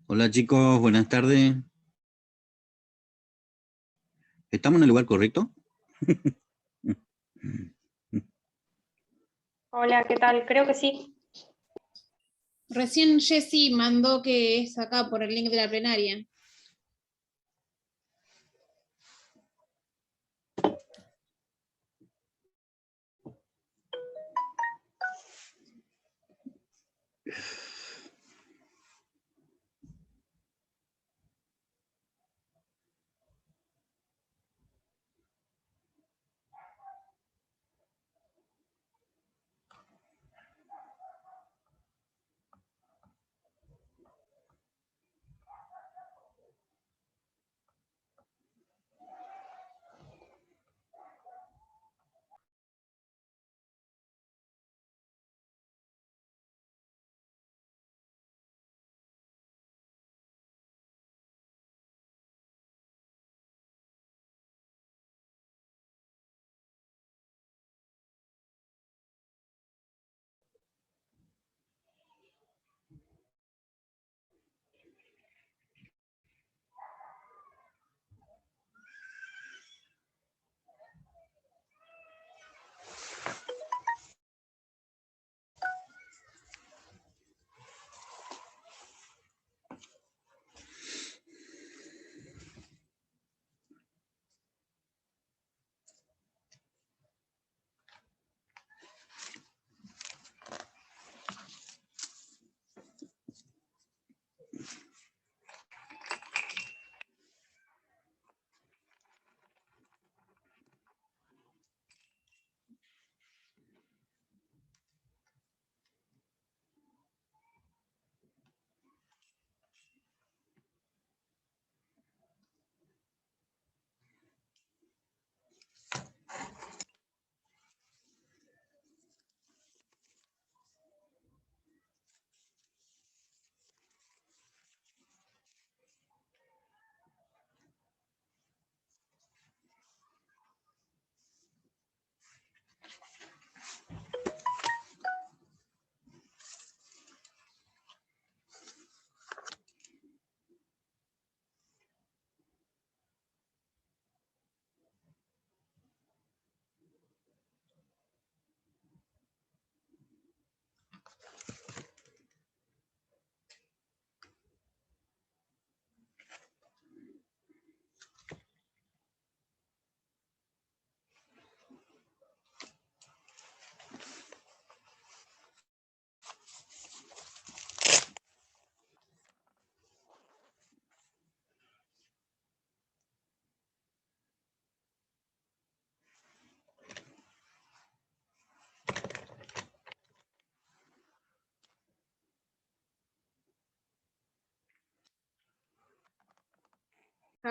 Hola chicos, buenas tardes. ¿Estamos en el lugar correcto? Hola, ¿qué tal? Creo que sí. Recién Jessy mandó que es acá por el link de la plenaria.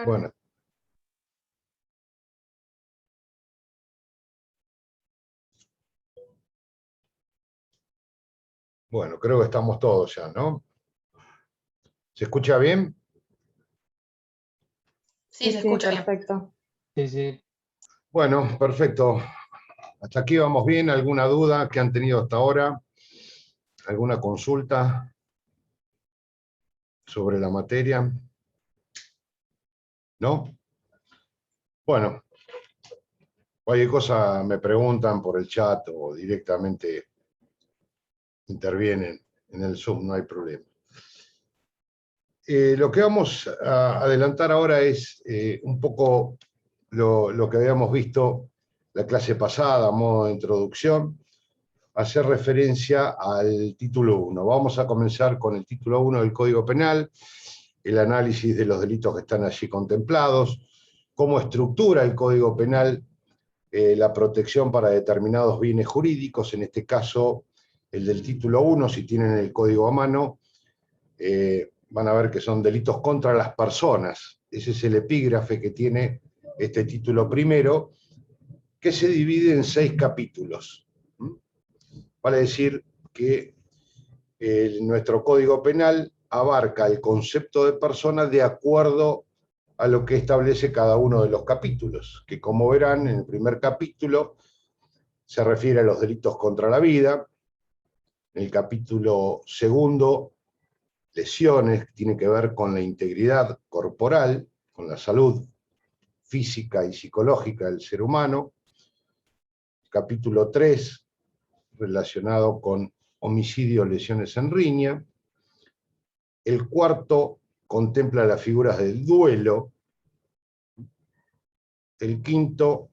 Bueno. Bueno, creo que estamos todos ya, ¿no? ¿Se escucha bien? Sí, se escucha bien. Perfecto. Sí, sí. Bueno, perfecto. Hasta aquí vamos bien. ¿Alguna duda que han tenido hasta ahora? ¿Alguna consulta sobre la materia? ¿No? Bueno, cualquier cosa me preguntan por el chat o directamente intervienen en el Zoom, no hay problema. Lo que vamos a adelantar ahora es un poco lo que habíamos visto la clase pasada, a modo de introducción, hacer referencia al título 1. Vamos a comenzar con el título 1 del Código Penal, el análisis de los delitos que están allí contemplados, cómo estructura el Código Penal la protección para determinados bienes jurídicos, en este caso el del título 1, si tienen el código a mano, van a ver que son delitos contra las personas. Ese es el epígrafe que tiene este título primero, que se divide en 6 capítulos. Vale decir que nuestro Código Penal abarca el concepto de persona de acuerdo a lo que establece cada uno de los capítulos, que como verán en el primer capítulo se refiere a los delitos contra la vida, en el capítulo segundo lesiones, que tiene que ver con la integridad corporal, con la salud física y psicológica del ser humano. Capítulo 3, relacionado con homicidio, lesiones en riña. El cuarto contempla las figuras del duelo. El quinto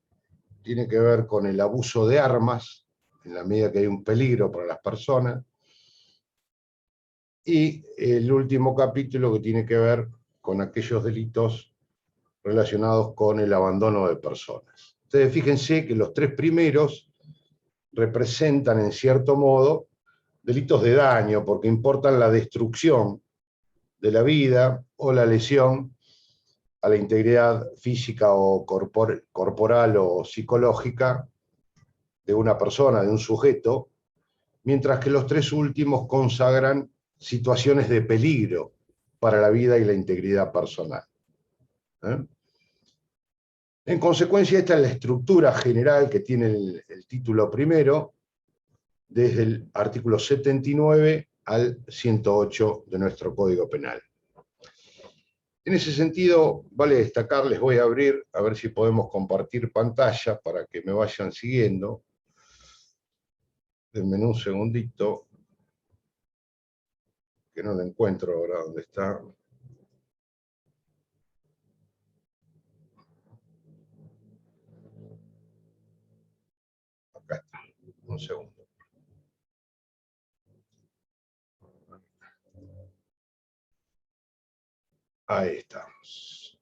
tiene que ver con el abuso de armas, en la medida que hay un peligro para las personas. Y el último capítulo que tiene que ver con aquellos delitos relacionados con el abandono de personas. Ustedes fíjense que los tres primeros representan en cierto modo delitos de daño, porque importan la destrucción de la vida o la lesión a la integridad física o corporal o psicológica de una persona, de un sujeto, mientras que los tres últimos consagran situaciones de peligro para la vida y la integridad personal. En consecuencia, esta es la estructura general que tiene el título primero, desde el artículo 79 al 108 de nuestro Código Penal. En ese sentido, vale destacar, les voy a abrir, a ver si podemos compartir pantalla para que me vayan siguiendo. Denme un segundito, que no lo encuentro ahora dónde está. Acá está, un segundo. Ahí estamos.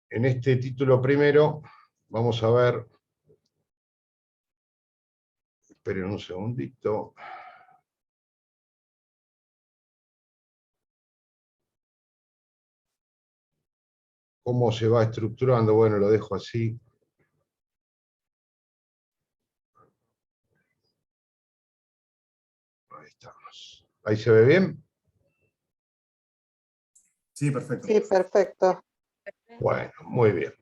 En este título primero vamos a ver, esperen un segundito. ¿Cómo se va estructurando? Bueno, lo dejo así. Ahí estamos. ¿Ahí se ve bien? Sí, perfecto. Sí, perfecto. Bueno, muy bien.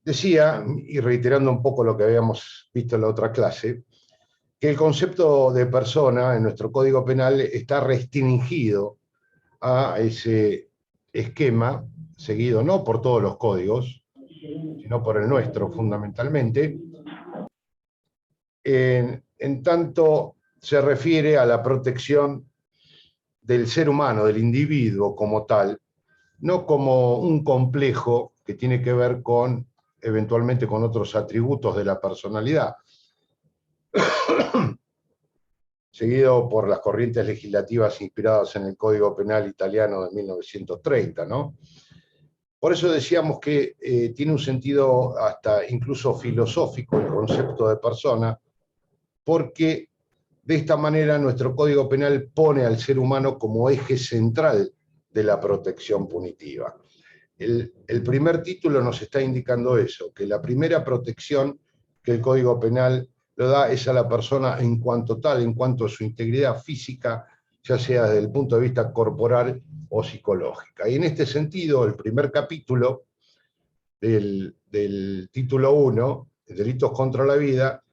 Decía, y reiterando un poco lo que habíamos visto en la otra clase, que el concepto de persona en nuestro Código Penal está restringido a ese esquema, seguido no por todos los códigos, sino por el nuestro fundamentalmente, en tanto se refiere a la protección del ser humano, del individuo como tal, no como un complejo que tiene que ver con, eventualmente, con otros atributos de la personalidad, seguido por las corrientes legislativas inspiradas en el Código Penal italiano de 1930, ¿no? Por eso decíamos que tiene un sentido hasta incluso filosófico el concepto de persona, porque de esta manera nuestro Código Penal pone al ser humano como eje central de la protección punitiva. El primer título nos está indicando eso, que la primera protección que el Código Penal lo da es a la persona en cuanto tal, en cuanto a su integridad física, ya sea desde el punto de vista corporal o psicológica. Y en este sentido, el primer capítulo del título 1, Delitos contra la Vida,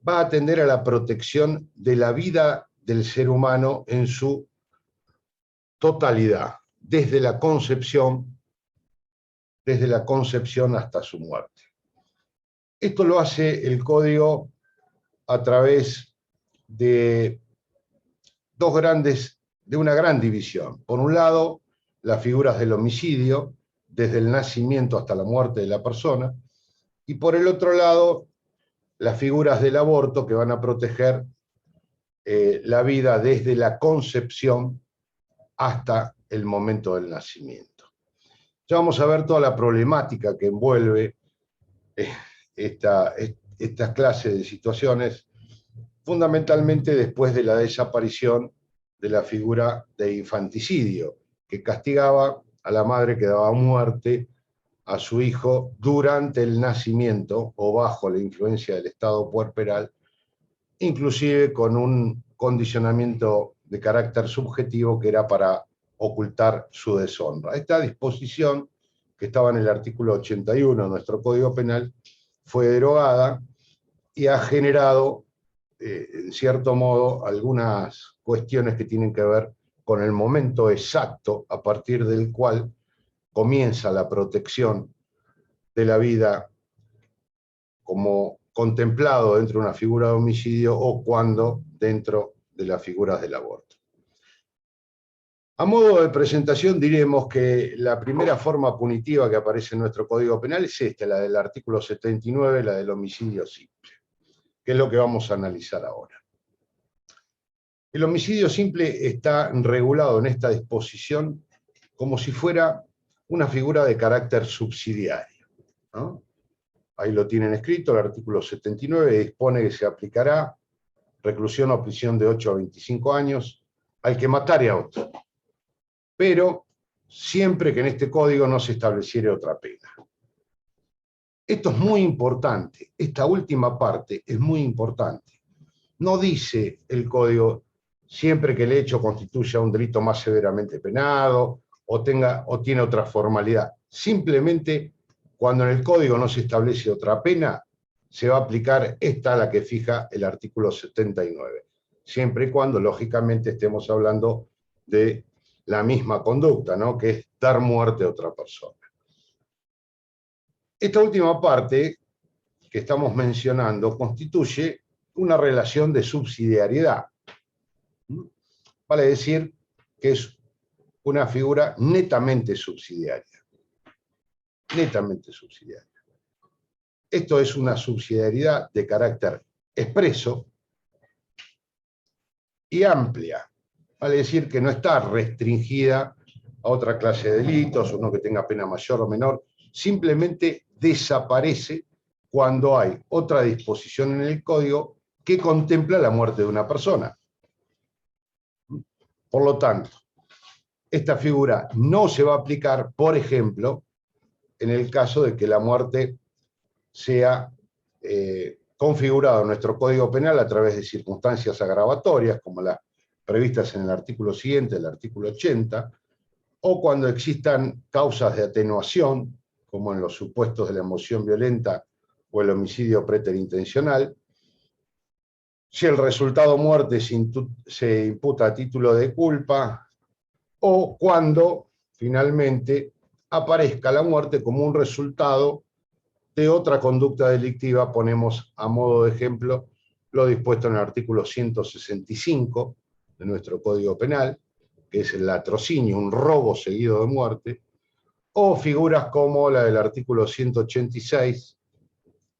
va a atender a la protección de la vida del ser humano en su totalidad, desde la concepción hasta su muerte. Esto lo hace el Código a través de una gran división. Por un lado, las figuras del homicidio, desde el nacimiento hasta la muerte de la persona, y por el otro lado, las figuras del aborto, que van a proteger la vida desde la concepción hasta el momento del nacimiento. Ya vamos a ver toda la problemática que envuelve esta clase de situaciones, fundamentalmente después de la desaparición de la figura de infanticidio, que castigaba a la madre que daba muerte a su hijo durante el nacimiento o bajo la influencia del estado puerperal, inclusive con un condicionamiento de carácter subjetivo que era para ocultar su deshonra. Esta disposición, que estaba en el artículo 81 de nuestro Código Penal, fue derogada y ha generado, en cierto modo, algunas cuestiones que tienen que ver con el momento exacto a partir del cual comienza la protección de la vida como contemplado dentro de una figura de homicidio o cuando dentro de las figuras del aborto. A modo de presentación diremos que la primera forma punitiva que aparece en nuestro Código Penal es esta, la del artículo 79, la del homicidio simple, que es lo que vamos a analizar ahora. El homicidio simple está regulado en esta disposición como si fuera una figura de carácter subsidiario, ¿no? Ahí lo tienen escrito, el artículo 79 dispone que se aplicará reclusión o prisión de 8 a 25 años al que matare a otro, pero siempre que en este código no se estableciere otra pena. Esto es muy importante, esta última parte es muy importante. No dice el código siempre que el hecho constituya un delito más severamente penado o tiene otra formalidad. Simplemente cuando en el código no se establece otra pena, se va a aplicar esta, la que fija el artículo 79, siempre y cuando, lógicamente, estemos hablando de la misma conducta, ¿no? Que es dar muerte a otra persona. Esta última parte que estamos mencionando constituye una relación de subsidiariedad. Vale decir que es una figura netamente subsidiaria. Netamente subsidiaria. Esto es una subsidiariedad de carácter expreso y amplia. Vale decir que no está restringida a otra clase de delitos, uno que tenga pena mayor o menor, simplemente desaparece cuando hay otra disposición en el código que contempla la muerte de una persona. Por lo tanto, esta figura no se va a aplicar, por ejemplo, en el caso de que la muerte sea configurada en nuestro Código Penal a través de circunstancias agravatorias, como las previstas en el artículo siguiente, el artículo 80, o cuando existan causas de atenuación, como en los supuestos de la emoción violenta o el homicidio preterintencional, si el resultado muerte se imputa a título de culpa, o cuando, finalmente, aparezca la muerte como un resultado de otra conducta delictiva. Ponemos a modo de ejemplo lo dispuesto en el artículo 165 de nuestro Código Penal, que es el latrocinio, un robo seguido de muerte, o figuras como la del artículo 186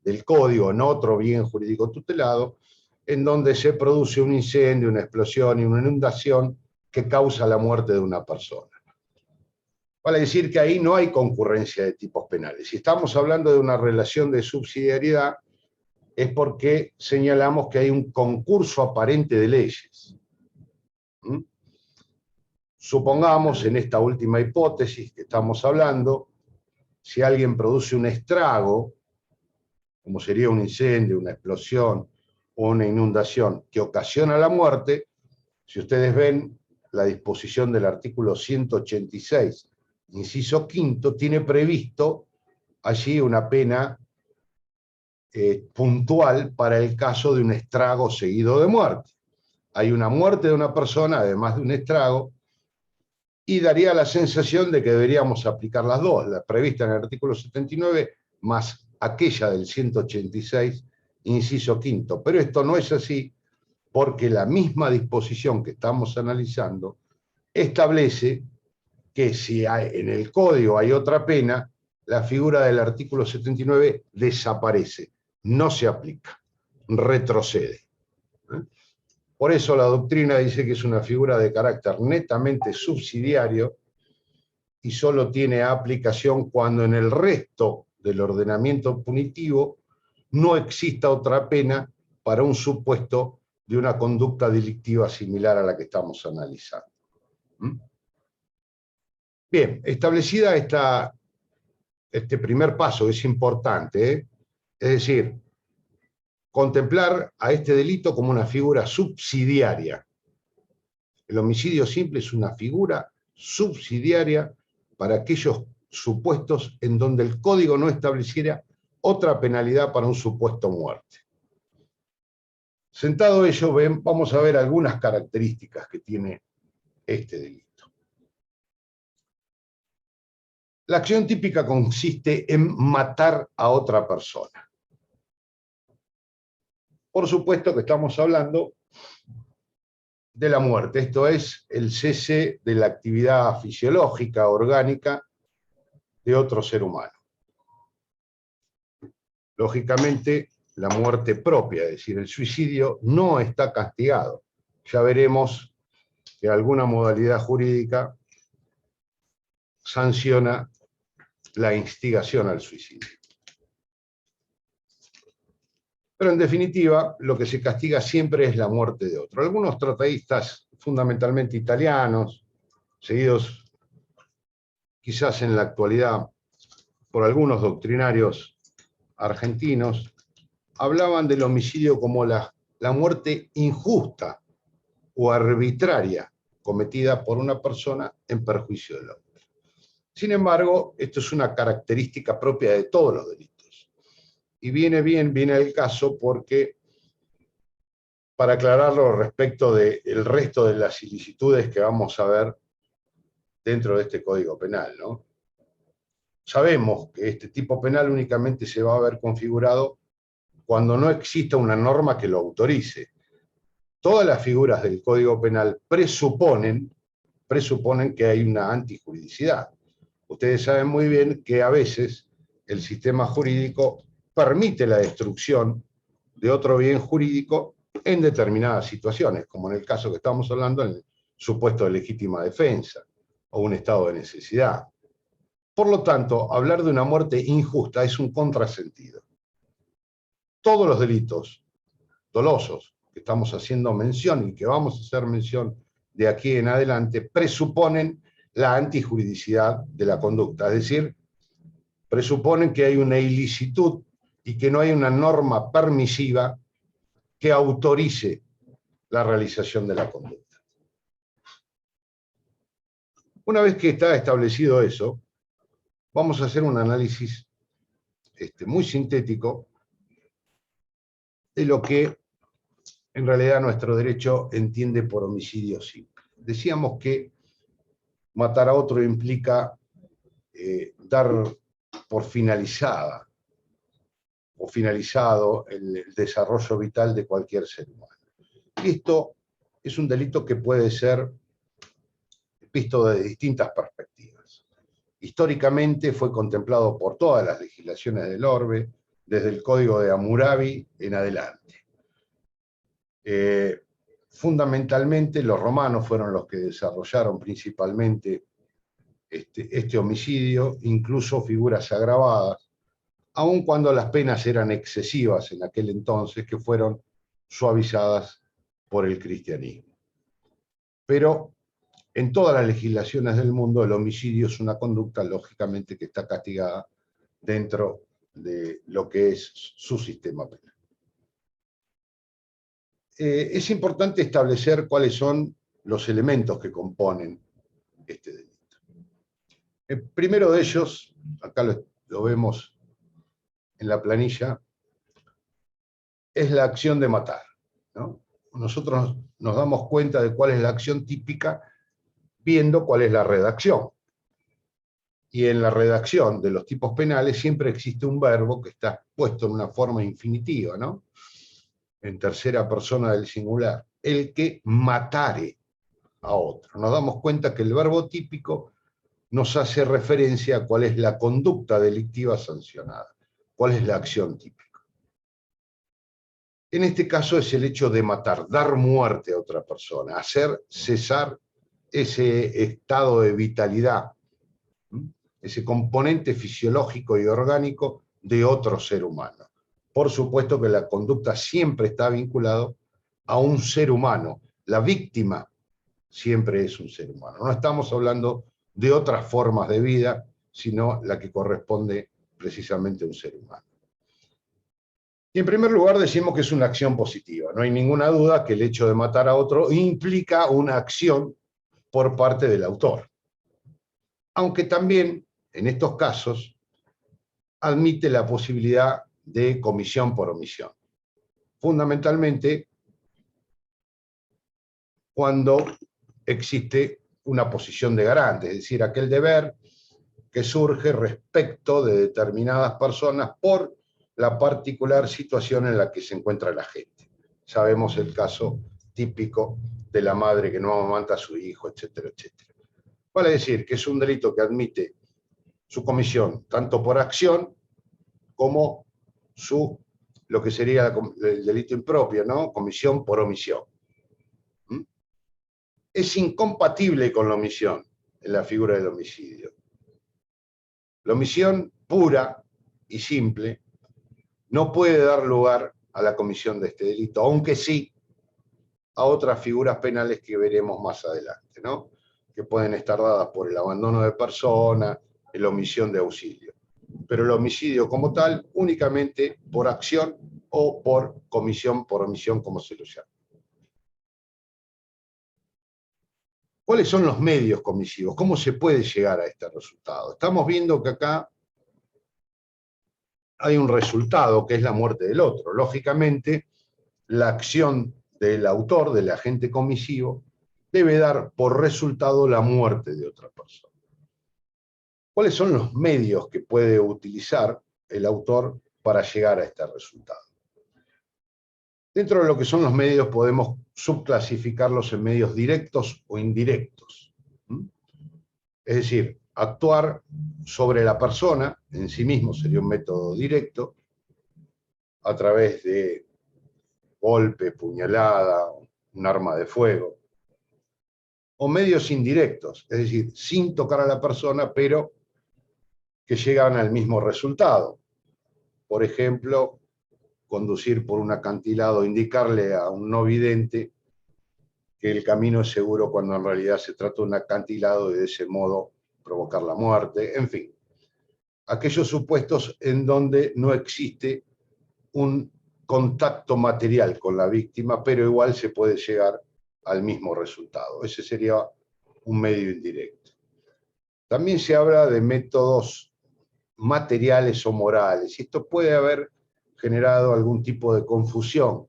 del Código, en otro bien jurídico tutelado, en donde se produce un incendio, una explosión y una inundación que causa la muerte de una persona. Vale decir que ahí no hay concurrencia de tipos penales. Si estamos hablando de una relación de subsidiariedad, es porque señalamos que hay un concurso aparente de leyes. Supongamos, en esta última hipótesis que estamos hablando, si alguien produce un estrago, como sería un incendio, una explosión o una inundación que ocasiona la muerte, si ustedes ven la disposición del artículo 186, inciso quinto, tiene previsto allí una pena puntual para el caso de un estrago seguido de muerte. Hay una muerte de una persona, además de un estrago, y daría la sensación de que deberíamos aplicar las dos, la prevista en el artículo 79 más aquella del 186, inciso quinto. Pero esto no es así, porque la misma disposición que estamos analizando establece que si en el código hay otra pena, la figura del artículo 79 desaparece, no se aplica, retrocede. Por eso la doctrina dice que es una figura de carácter netamente subsidiario y solo tiene aplicación cuando en el resto del ordenamiento punitivo no exista otra pena para un supuesto de una conducta delictiva similar a la que estamos analizando. Bien, establecida este primer paso, que es importante, es decir, contemplar a este delito como una figura subsidiaria. El homicidio simple es una figura subsidiaria para aquellos supuestos en donde el código no estableciera otra penalidad para un supuesto muerte. Sentado ello, vamos a ver algunas características que tiene este delito. La acción típica consiste en matar a otra persona. Por supuesto que estamos hablando de la muerte, esto es el cese de la actividad fisiológica, orgánica, de otro ser humano. Lógicamente, la muerte propia, es decir, el suicidio, no está castigado. Ya veremos que alguna modalidad jurídica sanciona la instigación al suicidio. Pero en definitiva, lo que se castiga siempre es la muerte de otro. Algunos tratadistas, fundamentalmente italianos, seguidos quizás en la actualidad por algunos doctrinarios argentinos, hablaban del homicidio como la muerte injusta o arbitraria cometida por una persona en perjuicio del otro. Sin embargo, esto es una característica propia de todos los delitos. Y viene el caso porque, para aclararlo respecto del resto de las ilicitudes que vamos a ver dentro de este Código Penal, ¿no? Sabemos que este tipo penal únicamente se va a ver configurado cuando no exista una norma que lo autorice. Todas las figuras del Código Penal presuponen que hay una antijuridicidad. Ustedes saben muy bien que a veces el sistema jurídico permite la destrucción de otro bien jurídico en determinadas situaciones, como en el caso que estamos hablando, en el supuesto de legítima defensa o un estado de necesidad. Por lo tanto, hablar de una muerte injusta es un contrasentido. Todos los delitos dolosos que estamos haciendo mención y que vamos a hacer mención de aquí en adelante presuponen la antijuridicidad de la conducta, es decir, presuponen que hay una ilicitud y que no hay una norma permisiva que autorice la realización de la conducta. Una vez que está establecido eso, vamos a hacer un análisis muy sintético de lo que en realidad nuestro derecho entiende por homicidio simple. Decíamos que matar a otro implica dar por finalizada o finalizado el desarrollo vital de cualquier ser humano. Y esto es un delito que puede ser visto de distintas perspectivas. Históricamente fue contemplado por todas las legislaciones del orbe, desde el Código de Hammurabi en adelante. Fundamentalmente los romanos fueron los que desarrollaron principalmente este homicidio, incluso figuras agravadas, aun cuando las penas eran excesivas en aquel entonces, que fueron suavizadas por el cristianismo. Pero en todas las legislaciones del mundo el homicidio es una conducta, lógicamente, que está castigada dentro de lo que es su sistema penal. Es importante establecer cuáles son los elementos que componen este delito. El primero de ellos, acá lo vemos en la planilla, es la acción de matar, ¿no? Nosotros nos damos cuenta de cuál es la acción típica viendo cuál es la redacción. Y en la redacción de los tipos penales siempre existe un verbo que está puesto en una forma infinitiva, ¿no? En tercera persona del singular, el que matare a otro. Nos damos cuenta que el verbo típico nos hace referencia a cuál es la conducta delictiva sancionada, cuál es la acción típica. En este caso es el hecho de matar, dar muerte a otra persona, hacer cesar ese estado de vitalidad, ese componente fisiológico y orgánico de otro ser humano. Por supuesto que la conducta siempre está vinculada a un ser humano. La víctima siempre es un ser humano. No estamos hablando de otras formas de vida, sino la que corresponde precisamente a un ser humano. Y en primer lugar decimos que es una acción positiva. No hay ninguna duda que el hecho de matar a otro implica una acción por parte del autor. Aunque también, en estos casos, admite la posibilidad de comisión por omisión. Fundamentalmente, cuando existe una posición de garante, es decir, aquel deber que surge respecto de determinadas personas por la particular situación en la que se encuentra la gente. Sabemos el caso típico de la madre que no amamanta a su hijo, etcétera, etcétera. Vale decir que es un delito que admite su comisión tanto por acción como lo que sería el delito impropio, ¿no? Comisión por omisión. ¿Mm? Es incompatible con la omisión en la figura del homicidio. La omisión pura y simple no puede dar lugar a la comisión de este delito, aunque sí a otras figuras penales que veremos más adelante, ¿no? Que pueden estar dadas por el abandono de persona, la omisión de auxilio. Pero el homicidio como tal, únicamente por acción o por comisión, por omisión, como se lo llama. ¿Cuáles son los medios comisivos? ¿Cómo se puede llegar a este resultado? Estamos viendo que acá hay un resultado que es la muerte del otro. Lógicamente, la acción del autor, del agente comisivo, debe dar por resultado la muerte de otra persona. ¿Cuáles son los medios que puede utilizar el autor para llegar a este resultado? Dentro de lo que son los medios podemos subclasificarlos en medios directos o indirectos. Es decir, actuar sobre la persona en sí mismo sería un método directo, a través de golpe, puñalada, un arma de fuego, o medios indirectos, es decir, sin tocar a la persona, pero que llegan al mismo resultado. Por ejemplo, conducir por un acantilado, indicarle a un no vidente que el camino es seguro cuando en realidad se trata de un acantilado y de ese modo provocar la muerte, en fin. Aquellos supuestos en donde no existe un contacto material con la víctima, pero igual se puede llegar al mismo resultado. Ese sería un medio indirecto. También se habla de métodos materiales o morales, y esto puede haber generado algún tipo de confusión,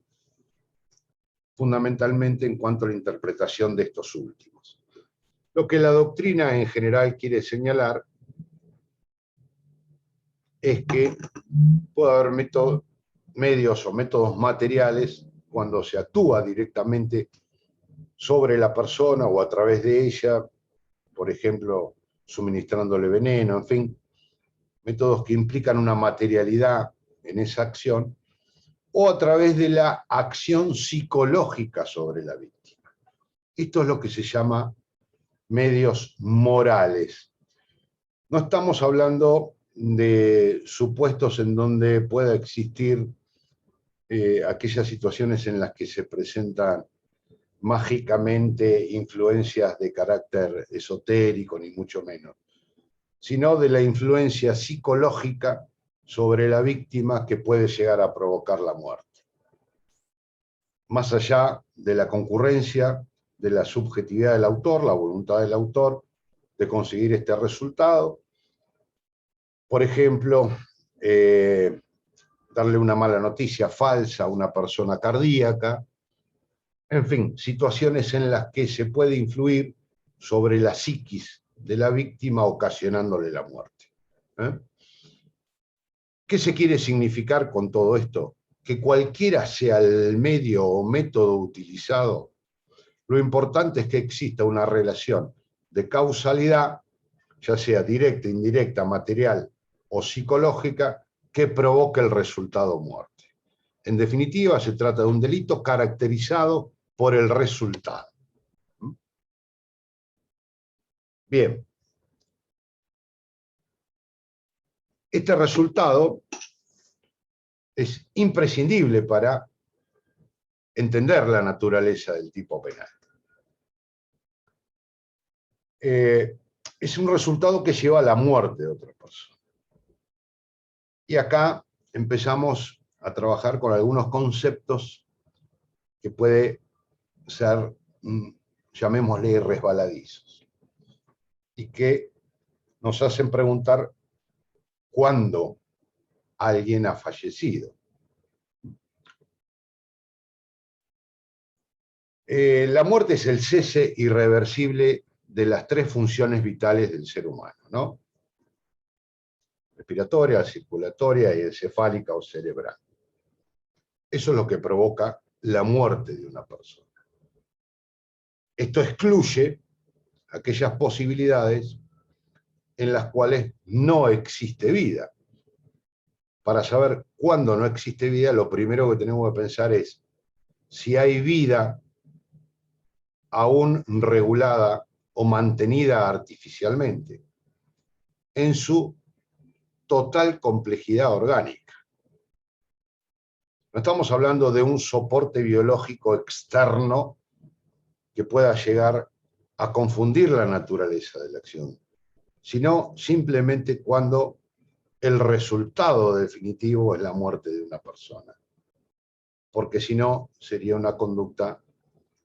fundamentalmente en cuanto a la interpretación de estos últimos. Lo que la doctrina en general quiere señalar es que puede haber medios o métodos materiales cuando se actúa directamente sobre la persona o a través de ella, por ejemplo, suministrándole veneno, en fin, métodos que implican una materialidad en esa acción, o a través de la acción psicológica sobre la víctima. Esto es lo que se llama medios morales. No estamos hablando de supuestos en donde pueda existir aquellas situaciones en las que se presentan mágicamente influencias de carácter esotérico, ni mucho menos, sino de la influencia psicológica sobre la víctima que puede llegar a provocar la muerte. Más allá de la concurrencia, de la subjetividad del autor, la voluntad del autor de conseguir este resultado. Por ejemplo, darle una mala noticia falsa a una persona cardíaca. En fin, situaciones en las que se puede influir sobre la psiquis de la víctima ocasionándole la muerte. ¿Qué se quiere significar con todo esto? Que cualquiera sea el medio o método utilizado, lo importante es que exista una relación de causalidad, ya sea directa, indirecta, material o psicológica, que provoque el resultado muerte. En definitiva, se trata de un delito caracterizado por el resultado. Bien. Este resultado es imprescindible para entender la naturaleza del tipo penal. Es un resultado que lleva a la muerte de otra persona. Y acá empezamos a trabajar con algunos conceptos que puede ser, llamémosle, resbaladizos, y que nos hacen preguntar cuándo alguien ha fallecido. La muerte es el cese irreversible de las tres funciones vitales del ser humano, ¿no? Respiratoria, circulatoria y encefálica o cerebral. Eso es lo que provoca la muerte de una persona. Esto excluye aquellas posibilidades en las cuales no existe vida. Para saber cuándo no existe vida, lo primero que tenemos que pensar es si hay vida aún regulada o mantenida artificialmente en su total complejidad orgánica. No estamos hablando de un soporte biológico externo que pueda llegar a confundir la naturaleza de la acción, sino simplemente cuando el resultado definitivo es la muerte de una persona. Porque si no, sería una conducta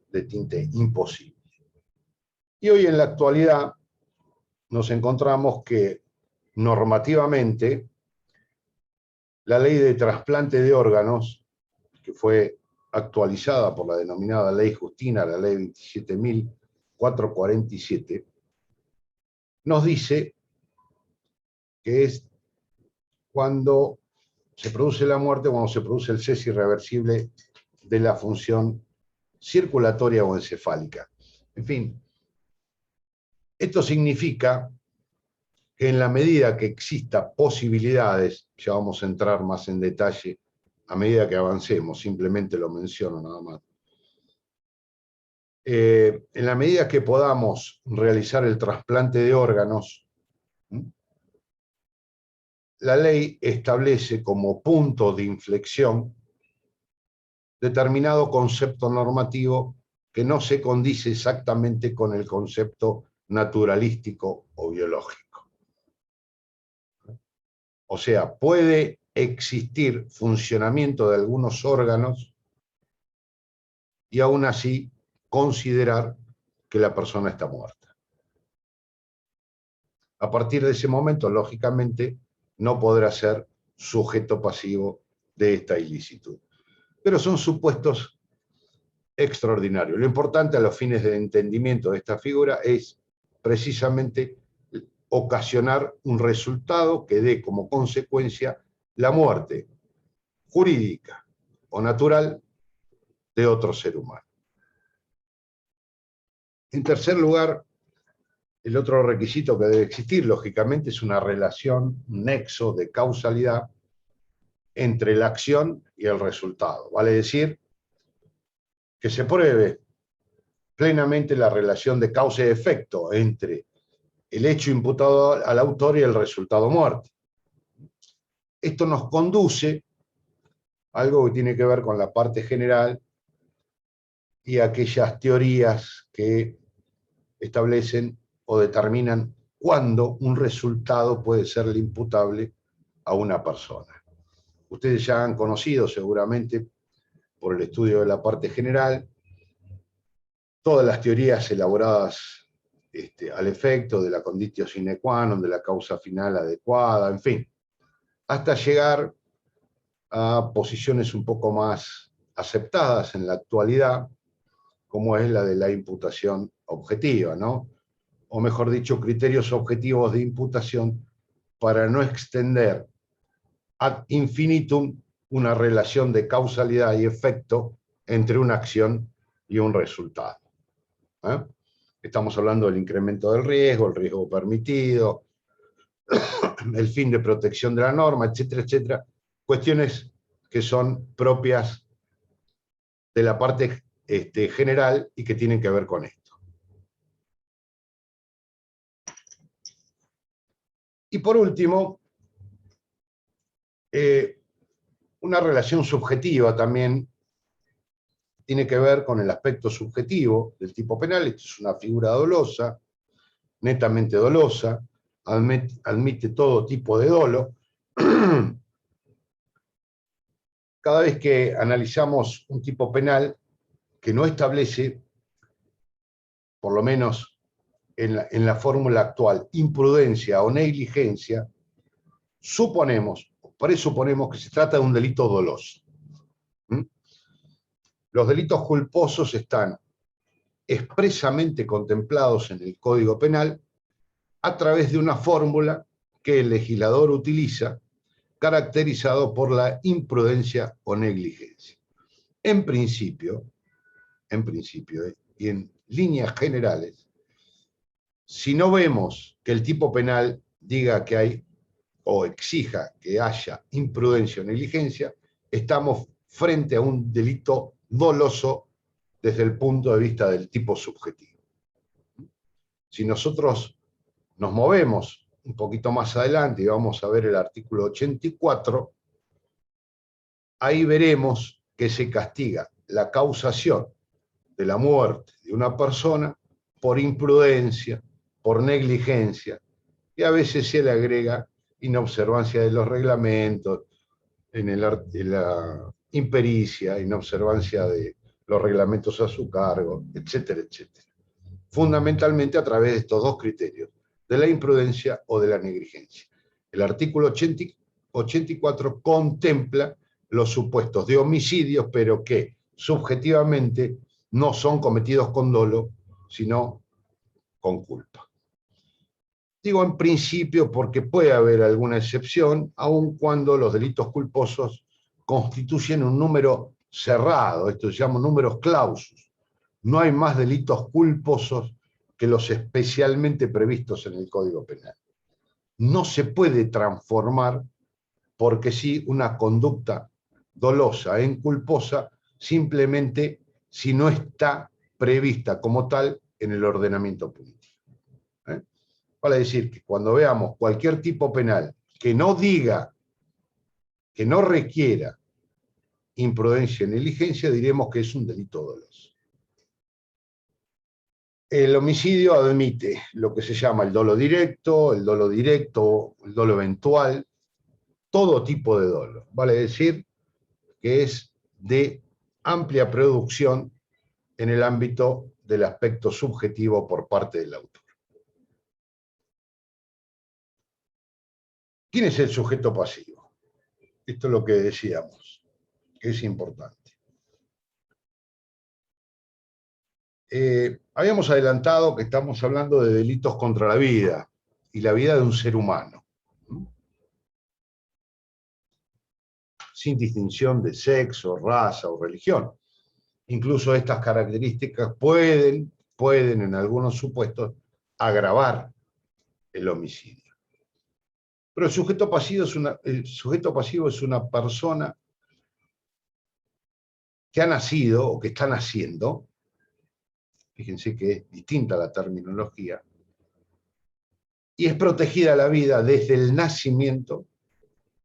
de tinte imposible. Y hoy en la actualidad nos encontramos que normativamente la ley de trasplante de órganos, que fue actualizada por la denominada Ley Justina, la Ley 27.447, nos dice que es cuando se produce la muerte, cuando se produce el cese irreversible de la función circulatoria o encefálica. En fin, esto significa que en la medida que exista posibilidades, ya vamos a entrar más en detalle a medida que avancemos, simplemente lo menciono nada más. En la medida que podamos realizar el trasplante de órganos, la ley establece como punto de inflexión determinado concepto normativo que no se condice exactamente con el concepto naturalístico o biológico. O sea, puede existir funcionamiento de algunos órganos y aún así considerar que la persona está muerta. A partir de ese momento, lógicamente, no podrá ser sujeto pasivo de esta ilicitud. Pero son supuestos extraordinarios. Lo importante a los fines de entendimiento de esta figura es precisamente ocasionar un resultado que dé como consecuencia la muerte jurídica o natural de otro ser humano. En tercer lugar, el otro requisito que debe existir, lógicamente, es una relación, un nexo de causalidad entre la acción y el resultado. Vale decir, que se pruebe plenamente la relación de causa y efecto entre el hecho imputado al autor y el resultado muerte. Esto nos conduce a algo que tiene que ver con la parte general y aquellas teorías que establecen o determinan cuándo un resultado puede serle imputable a una persona. Ustedes ya han conocido seguramente por el estudio de la parte general todas las teorías elaboradas al efecto de la conditio sine qua non, de la causa final adecuada, en fin, hasta llegar a posiciones un poco más aceptadas en la actualidad, como es la de la imputación objetiva, ¿no? O mejor dicho, criterios objetivos de imputación para no extender ad infinitum una relación de causalidad y efecto entre una acción y un resultado. Estamos hablando del incremento del riesgo, el riesgo permitido, el fin de protección de la norma, etcétera, etcétera. Cuestiones que son propias de la parte general y que tienen que ver con esto. Y por último, una relación subjetiva también tiene que ver con el aspecto subjetivo del tipo penal. Esto es una figura dolosa, netamente dolosa, admite todo tipo de dolo. Cada vez que analizamos un tipo penal que no establece, por lo menos en la fórmula actual, imprudencia o negligencia, suponemos, o presuponemos que se trata de un delito doloso. Los delitos culposos están expresamente contemplados en el Código Penal a través de una fórmula que el legislador utiliza, caracterizado por la imprudencia o negligencia. En principio, y en líneas generales, si no vemos que el tipo penal diga que hay o exija que haya imprudencia o negligencia, estamos frente a un delito doloso desde el punto de vista del tipo subjetivo. Si nosotros nos movemos un poquito más adelante y vamos a ver el artículo 84, ahí veremos que se castiga la causación de la muerte de una persona por imprudencia, por negligencia, y a veces se le agrega inobservancia de los reglamentos, en la impericia, inobservancia de los reglamentos a su cargo, etcétera, etcétera. Fundamentalmente a través de estos dos criterios, de la imprudencia o de la negligencia. El artículo 84 contempla los supuestos de homicidios, pero que subjetivamente no son cometidos con dolo, sino con culpa. Digo en principio porque puede haber alguna excepción, aun cuando los delitos culposos constituyen un número cerrado, esto se llama números clausus. No hay más delitos culposos que los especialmente previstos en el Código Penal. No se puede transformar porque sí una conducta dolosa en culposa simplemente si no está prevista como tal en el ordenamiento punitivo. Vale decir que cuando veamos cualquier tipo penal que no diga, que no requiera imprudencia y negligencia, diremos que es un delito doloso. El homicidio admite lo que se llama el dolo directo, el dolo eventual, todo tipo de dolo. Vale decir que es de amplia producción en el ámbito del aspecto subjetivo por parte del autor. ¿Quién es el sujeto pasivo? Esto es lo que decíamos, que es importante. Habíamos adelantado que estamos hablando de delitos contra la vida y la vida de un ser humano, sin distinción de sexo, raza o religión. Incluso estas características pueden en algunos supuestos agravar el homicidio. Pero el sujeto pasivo es una persona que ha nacido o que está naciendo, fíjense que es distinta la terminología, y es protegida la vida desde el nacimiento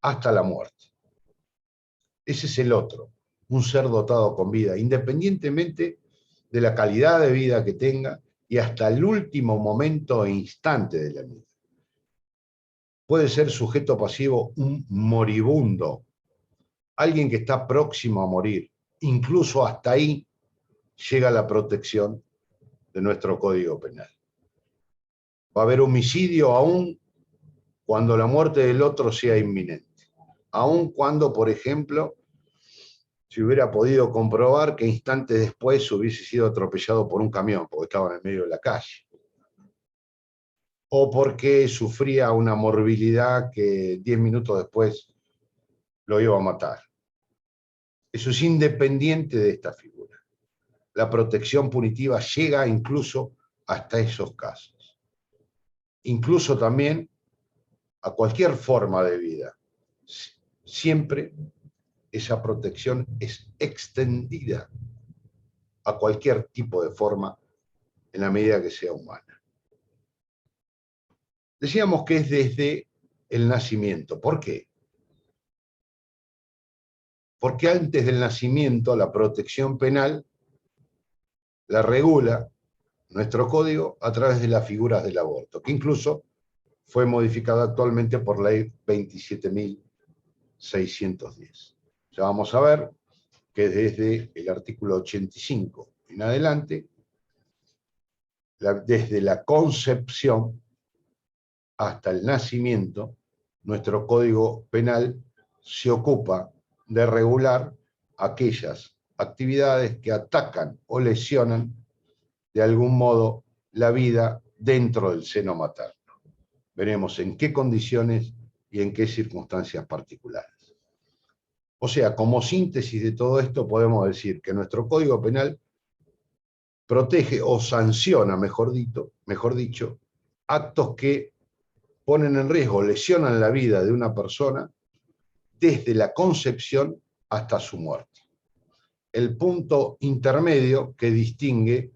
hasta la muerte. Ese es el otro, un ser dotado con vida, independientemente de la calidad de vida que tenga y hasta el último momento e instante de la vida. Puede ser sujeto pasivo un moribundo, alguien que está próximo a morir. Incluso hasta ahí llega la protección de nuestro Código Penal. Va a haber homicidio aún cuando la muerte del otro sea inminente. Aún cuando, por ejemplo, se hubiera podido comprobar que instantes después hubiese sido atropellado por un camión, porque estaba en el medio de la calle. O porque sufría una morbilidad que 10 minutos después lo iba a matar. Eso es independiente de esta figura. La protección punitiva llega incluso hasta esos casos. Incluso también a cualquier forma de vida. Siempre esa protección es extendida a cualquier tipo de forma en la medida que sea humana. Decíamos que es desde el nacimiento. ¿Por qué? Porque antes del nacimiento la protección penal la regula nuestro código a través de las figuras del aborto, que incluso fue modificada actualmente por la ley 27.610. Ya vamos a ver que desde el artículo 85 en adelante, desde la concepción hasta el nacimiento, nuestro Código Penal se ocupa de regular aquellas actividades que atacan o lesionan de algún modo la vida dentro del seno materno. Veremos en qué condiciones y en qué circunstancias particulares. O sea, como síntesis de todo esto podemos decir que nuestro Código Penal protege o sanciona, mejor dicho, actos que ponen en riesgo, lesionan la vida de una persona desde la concepción hasta su muerte. El punto intermedio que distingue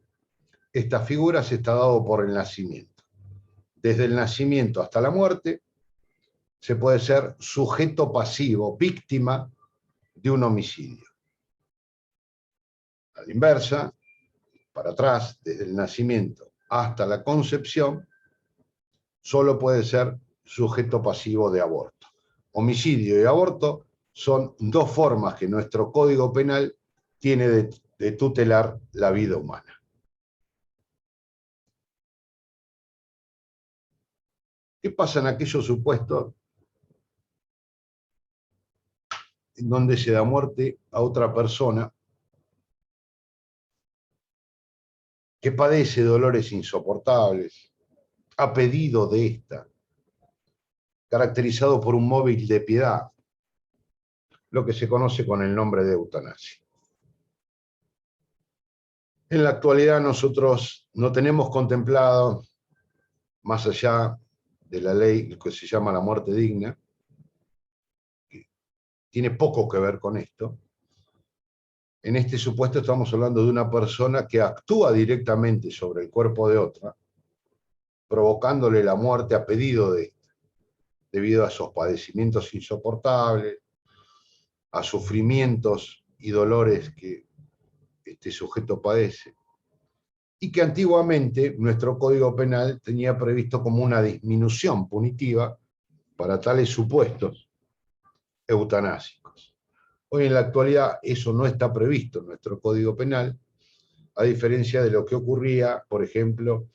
estas figuras está dado por el nacimiento. Desde el nacimiento hasta la muerte se puede ser sujeto pasivo, víctima de un homicidio. A la inversa, para atrás, desde el nacimiento hasta la concepción, solo puede ser sujeto pasivo de aborto. Homicidio y aborto son dos formas que nuestro Código Penal tiene de tutelar la vida humana. ¿Qué pasa en aquellos supuestos en donde se da muerte a otra persona que padece dolores insoportables, a pedido de esta, caracterizado por un móvil de piedad, lo que se conoce con el nombre de eutanasia? En la actualidad nosotros no tenemos contemplado, más allá de la ley que se llama la muerte digna, que tiene poco que ver con esto. En este supuesto estamos hablando de una persona que actúa directamente sobre el cuerpo de otra, provocándole la muerte a pedido de esta, debido a esos padecimientos insoportables, a sufrimientos y dolores que este sujeto padece, y que antiguamente nuestro Código Penal tenía previsto como una disminución punitiva para tales supuestos eutanásicos. Hoy en la actualidad eso no está previsto en nuestro Código Penal, a diferencia de lo que ocurría, por ejemplo,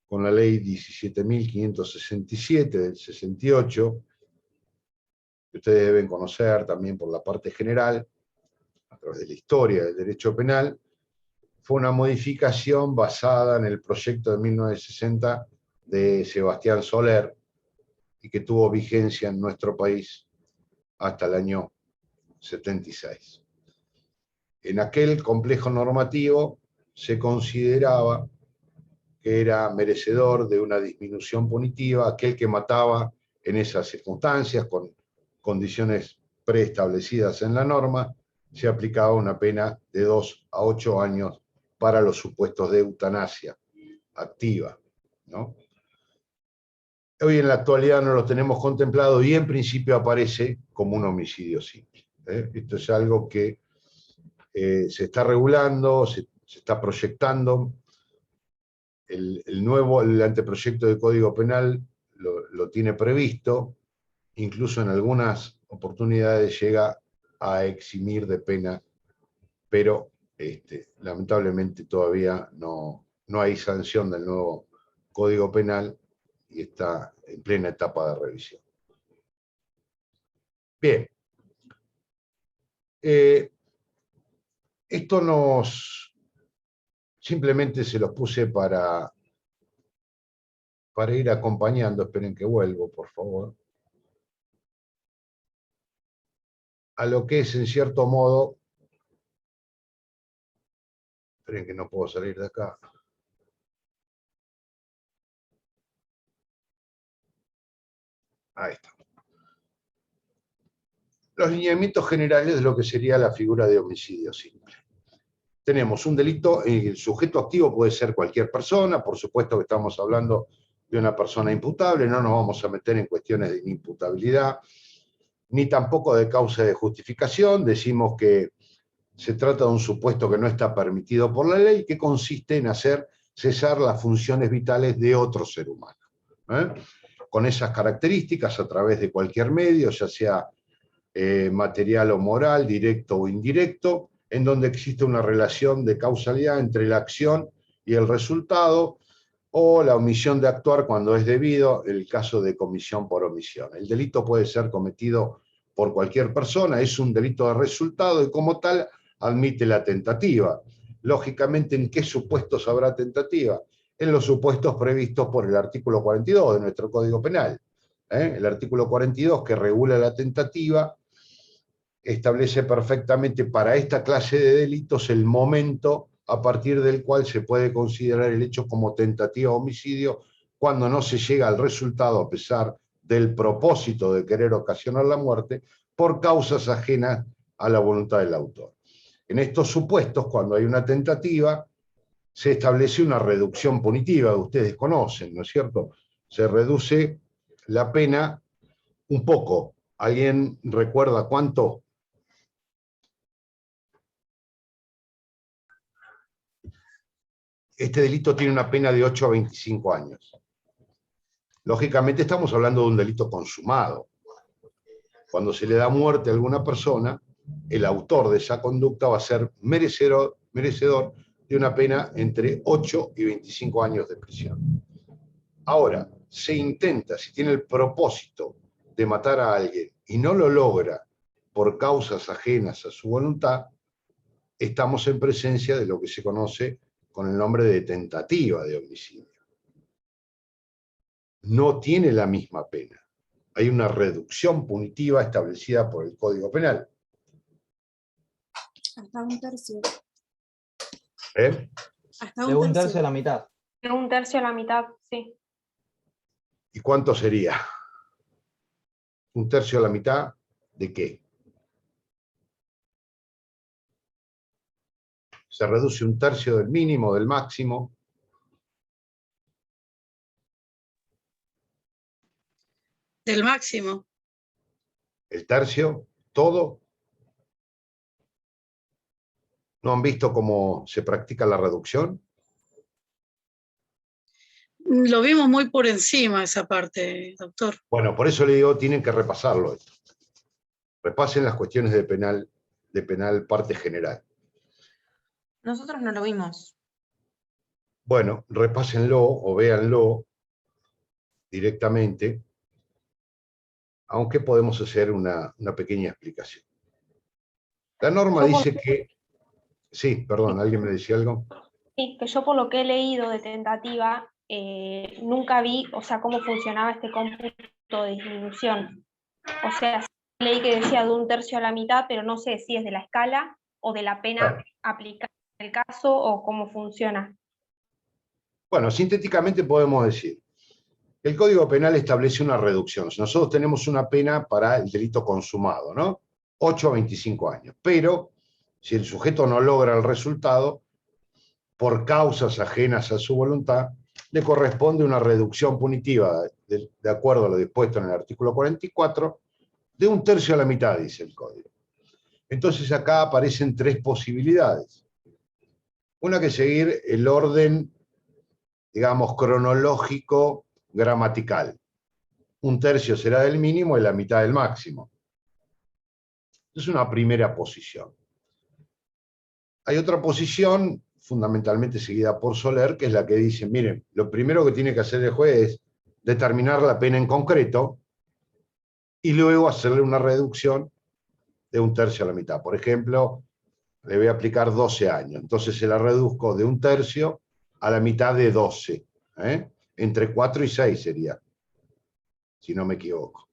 con la ley 17.567 del 68, que ustedes deben conocer también por la parte general, a través de la historia del derecho penal. Fue una modificación basada en el proyecto de 1960 de Sebastián Soler y que tuvo vigencia en nuestro país hasta el año 76. En aquel complejo normativo se consideraba que era merecedor de una disminución punitiva aquel que mataba en esas circunstancias, con condiciones preestablecidas en la norma, se aplicaba una pena de 2 a 8 años para los supuestos de eutanasia activa, ¿no? Hoy en la actualidad no lo tenemos contemplado y en principio aparece como un homicidio simple. Esto es algo que se está regulando, se está proyectando. El anteproyecto de Código Penal lo tiene previsto, incluso en algunas oportunidades llega a eximir de pena, pero lamentablemente todavía no hay sanción del nuevo Código Penal y está en plena etapa de revisión. Bien. Esto simplemente se los puse para ir acompañando. Esperen que vuelvo, por favor. A lo que es, en cierto modo, esperen que no puedo salir de acá. Ahí está. Los lineamientos generales de lo que sería la figura de homicidio simple. Tenemos un delito, el sujeto activo puede ser cualquier persona, por supuesto que estamos hablando de una persona imputable, no nos vamos a meter en cuestiones de inimputabilidad, ni tampoco de causa de justificación. Decimos que se trata de un supuesto que no está permitido por la ley, que consiste en hacer cesar las funciones vitales de otro ser humano. Con esas características, a través de cualquier medio, ya sea material o moral, directo o indirecto, en donde existe una relación de causalidad entre la acción y el resultado, o la omisión de actuar cuando es debido, el caso de comisión por omisión. El delito puede ser cometido por cualquier persona, es un delito de resultado y como tal admite la tentativa. Lógicamente, ¿en qué supuestos habrá tentativa? En los supuestos previstos por el artículo 42 de nuestro Código Penal. El artículo 42, que regula la tentativa, establece perfectamente para esta clase de delitos el momento a partir del cual se puede considerar el hecho como tentativa de homicidio cuando no se llega al resultado a pesar del propósito de querer ocasionar la muerte por causas ajenas a la voluntad del autor. En estos supuestos, cuando hay una tentativa, se establece una reducción punitiva, que ustedes conocen, ¿no es cierto? Se reduce la pena un poco. ¿Alguien recuerda cuánto? Este delito tiene una pena de 8 a 25 años. Lógicamente estamos hablando de un delito consumado. Cuando se le da muerte a alguna persona, el autor de esa conducta va a ser merecedor de una pena entre 8 y 25 años de prisión. Ahora, se intenta, si tiene el propósito de matar a alguien y no lo logra por causas ajenas a su voluntad, estamos en presencia de lo que se conoce con el nombre de tentativa de homicidio. No tiene la misma pena. Hay una reducción punitiva establecida por el Código Penal. Hasta un tercio. Hasta De un tercio a la mitad. De un tercio a la mitad, sí. ¿Y cuánto sería? ¿Un tercio a la mitad de qué? Se reduce un tercio del mínimo, del máximo. Del máximo. El tercio, todo. ¿No han visto cómo se practica la reducción? Lo vimos muy por encima esa parte, doctor. Bueno, por eso le digo, tienen que repasarlo esto. Repasen las cuestiones de penal parte general. Nosotros no lo vimos. Bueno, repásenlo o véanlo directamente, aunque podemos hacer una pequeña explicación. La norma dice que... Sí, perdón, ¿alguien me decía algo? Sí, que yo por lo que he leído de tentativa, nunca vi, o sea, cómo funcionaba este cómputo de disminución. O sea, leí que decía de un tercio a la mitad, pero no sé si es de la escala o de la pena aplicada en el caso o cómo funciona. Bueno, sintéticamente podemos decir, el Código Penal establece una reducción. Nosotros tenemos una pena para el delito consumado, ¿no? 8 a 25 años. Pero, si el sujeto no logra el resultado, por causas ajenas a su voluntad, le corresponde una reducción punitiva, de acuerdo a lo dispuesto en el artículo 44, de un tercio a la mitad, dice el Código. Entonces acá aparecen tres posibilidades. Una que seguir el orden, digamos, cronológico, gramatical. Un tercio será del mínimo y la mitad del máximo. Es una primera posición. Hay otra posición, fundamentalmente seguida por Soler, que es la que dice, miren, lo primero que tiene que hacer el juez es determinar la pena en concreto y luego hacerle una reducción de un tercio a la mitad. Por ejemplo, le voy a aplicar 12 años. Entonces se la reduzco de un tercio a la mitad de 12. Entre 4 y 6 sería, si no me equivoco.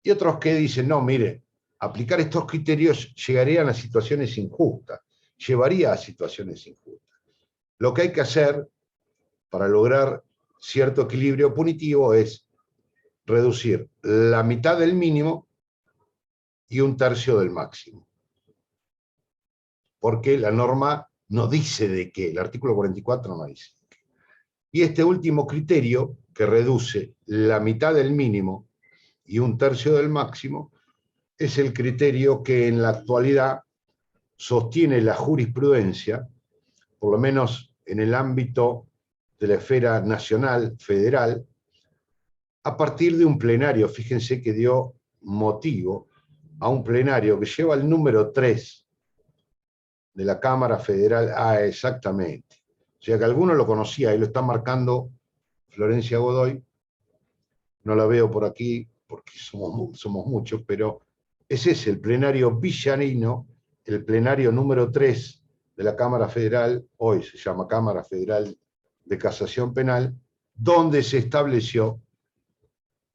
Y otros que dicen, no, mire, aplicar estos criterios llegarían a situaciones injustas, llevaría a situaciones injustas. Lo que hay que hacer para lograr cierto equilibrio punitivo es reducir la mitad del mínimo y un tercio del máximo. Porque la norma no dice de qué, el artículo 44 no dice de qué. Y este último criterio, que reduce la mitad del mínimo y un tercio del máximo, es el criterio que en la actualidad sostiene la jurisprudencia, por lo menos en el ámbito de la esfera nacional, federal, a partir de un plenario. Fíjense que dio motivo a un plenario que lleva el número 3 de la Cámara Federal. Exactamente. O sea que alguno lo conocía y lo está marcando Florencia Godoy. No la veo por aquí porque somos muchos, pero ese es el plenario villarino, el plenario número 3 de la Cámara Federal, hoy se llama Cámara Federal de Casación Penal, donde se estableció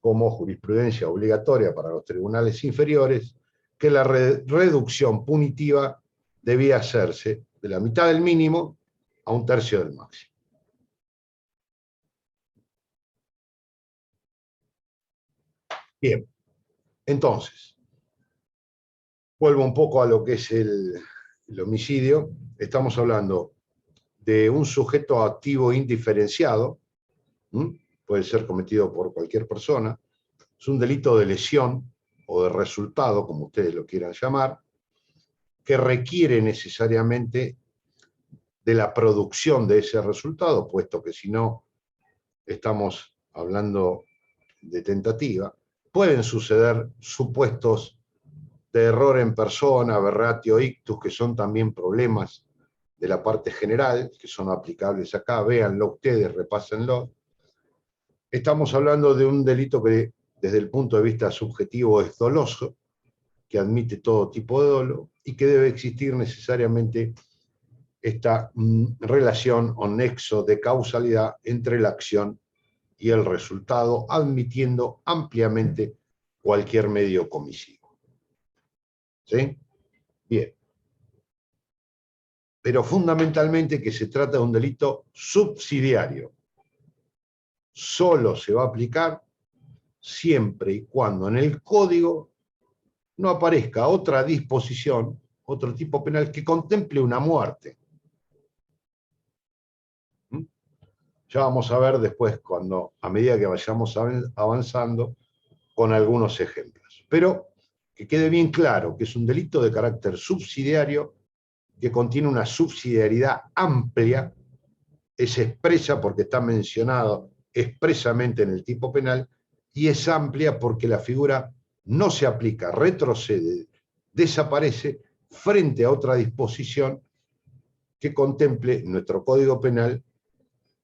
como jurisprudencia obligatoria para los tribunales inferiores que la reducción punitiva debía hacerse de la mitad del mínimo a 1/3 del máximo. Bien, entonces, vuelvo un poco a lo que es el homicidio. Estamos hablando de un sujeto activo indiferenciado, puede ser cometido por cualquier persona, es un delito de lesión o de resultado, como ustedes lo quieran llamar, que requiere necesariamente de la producción de ese resultado, puesto que si no estamos hablando de tentativa. Pueden suceder supuestos de error en persona, aberratio ictus, que son también problemas de la parte general, que son aplicables acá, véanlo ustedes, repásenlo. Estamos hablando de un delito que desde el punto de vista subjetivo es doloso, que admite todo tipo de dolo, y que debe existir necesariamente esta relación o nexo de causalidad entre la acción y el resultado, admitiendo ampliamente cualquier medio comisivo. ¿Sí? Bien. Pero fundamentalmente que se trata de un delito subsidiario. Solo se va a aplicar siempre y cuando en el código no aparezca otra disposición, otro tipo penal que contemple una muerte. Ya vamos a ver después, a medida que vayamos avanzando, con algunos ejemplos. Pero que quede bien claro que es un delito de carácter subsidiario, que contiene una subsidiariedad amplia, es expresa porque está mencionado expresamente en el tipo penal, y es amplia porque la figura no se aplica, retrocede, desaparece frente a otra disposición que contemple nuestro Código Penal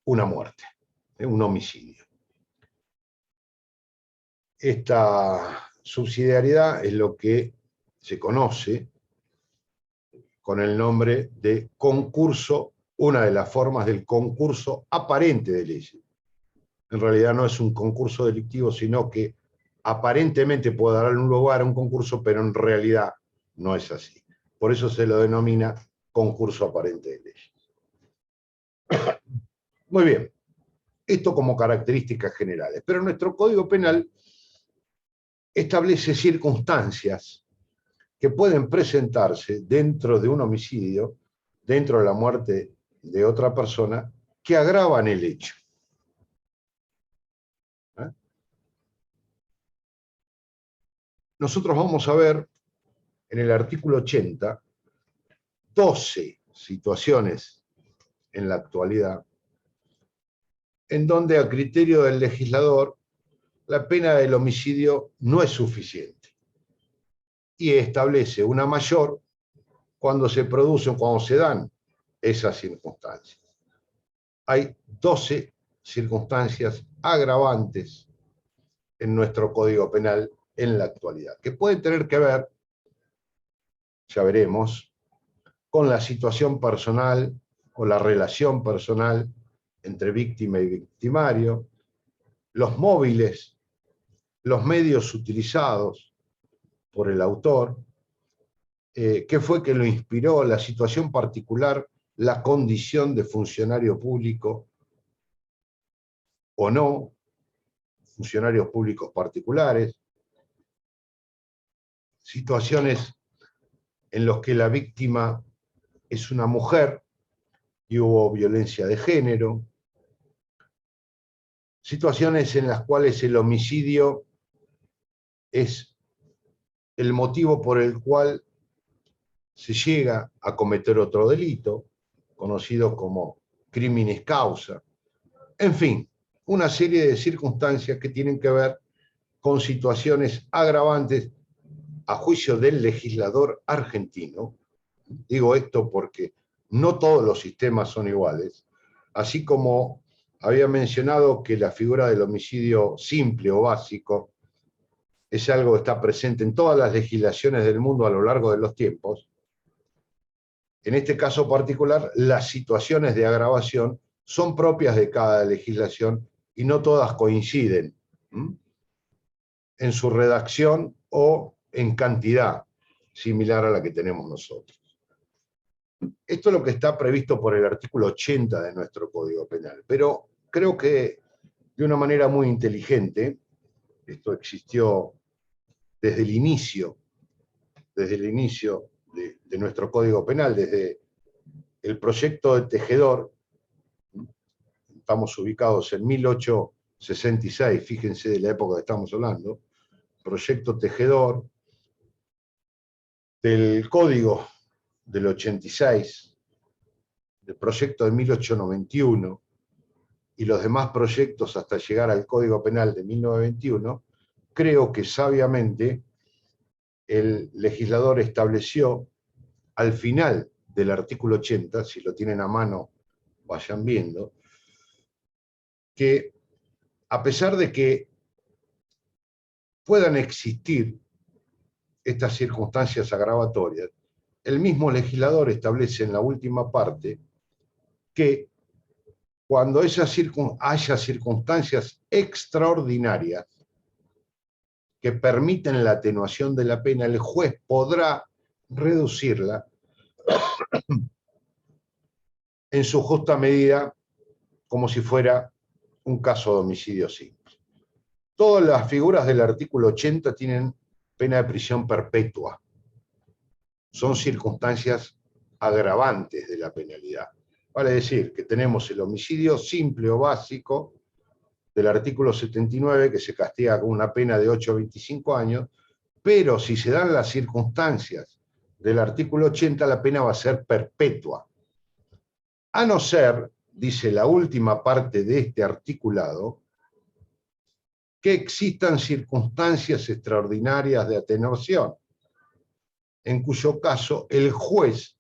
una muerte, un homicidio. Esta subsidiariedad es lo que se conoce con el nombre de concurso, una de las formas del concurso aparente de leyes. En realidad no es un concurso delictivo, sino que aparentemente puede dar un lugar a un concurso, pero en realidad no es así. Por eso se lo denomina concurso aparente de leyes. Muy bien, esto como características generales. Pero nuestro Código Penal establece circunstancias que pueden presentarse dentro de un homicidio, dentro de la muerte de otra persona, que agravan el hecho. Nosotros vamos a ver en el artículo 80 12 situaciones en la actualidad en donde a criterio del legislador la pena del homicidio no es suficiente y establece una mayor cuando se dan esas circunstancias. Hay 12 circunstancias agravantes en nuestro Código Penal en la actualidad, que pueden tener que ver, ya veremos, con la situación personal o la relación personal entre víctima y victimario, los móviles, los medios utilizados por el autor, qué fue que lo inspiró, la situación particular, la condición de funcionario público o no, funcionarios públicos particulares, situaciones en las que la víctima es una mujer y hubo violencia de género, situaciones en las cuales el homicidio es el motivo por el cual se llega a cometer otro delito, conocido como criminis causa. En fin, una serie de circunstancias que tienen que ver con situaciones agravantes a juicio del legislador argentino. Digo esto porque no todos los sistemas son iguales, así como había mencionado que la figura del homicidio simple o básico es algo que está presente en todas las legislaciones del mundo a lo largo de los tiempos. en este caso particular, las situaciones de agravación son propias de cada legislación y no todas coinciden en su redacción o en cantidad similar a la que tenemos nosotros. Esto es lo que está previsto por el artículo 80 de nuestro Código Penal, pero creo que de una manera muy inteligente, esto existió desde el inicio de nuestro Código Penal, desde el proyecto de Tejedor. Estamos ubicados en 1866, fíjense de la época que estamos hablando, proyecto Tejedor, del Código del 86, del proyecto de 1891, y los demás proyectos hasta llegar al Código Penal de 1921, creo que sabiamente el legislador estableció al final del artículo 80, si lo tienen a mano vayan viendo, que a pesar de que puedan existir estas circunstancias agravatorias, el mismo legislador establece en la última parte que cuando haya circunstancias extraordinarias que permiten la atenuación de la pena, el juez podrá reducirla en su justa medida, como si fuera un caso de homicidio simple. Todas las figuras del artículo 80 tienen pena de prisión perpetua. Son circunstancias agravantes de la penalidad. Vale decir que tenemos el homicidio simple o básico del artículo 79, que se castiga con una pena de 8 a 25 años, pero si se dan las circunstancias del artículo 80, la pena va a ser perpetua. A no ser, dice la última parte de este articulado, que existan circunstancias extraordinarias de atenuación, en cuyo caso el juez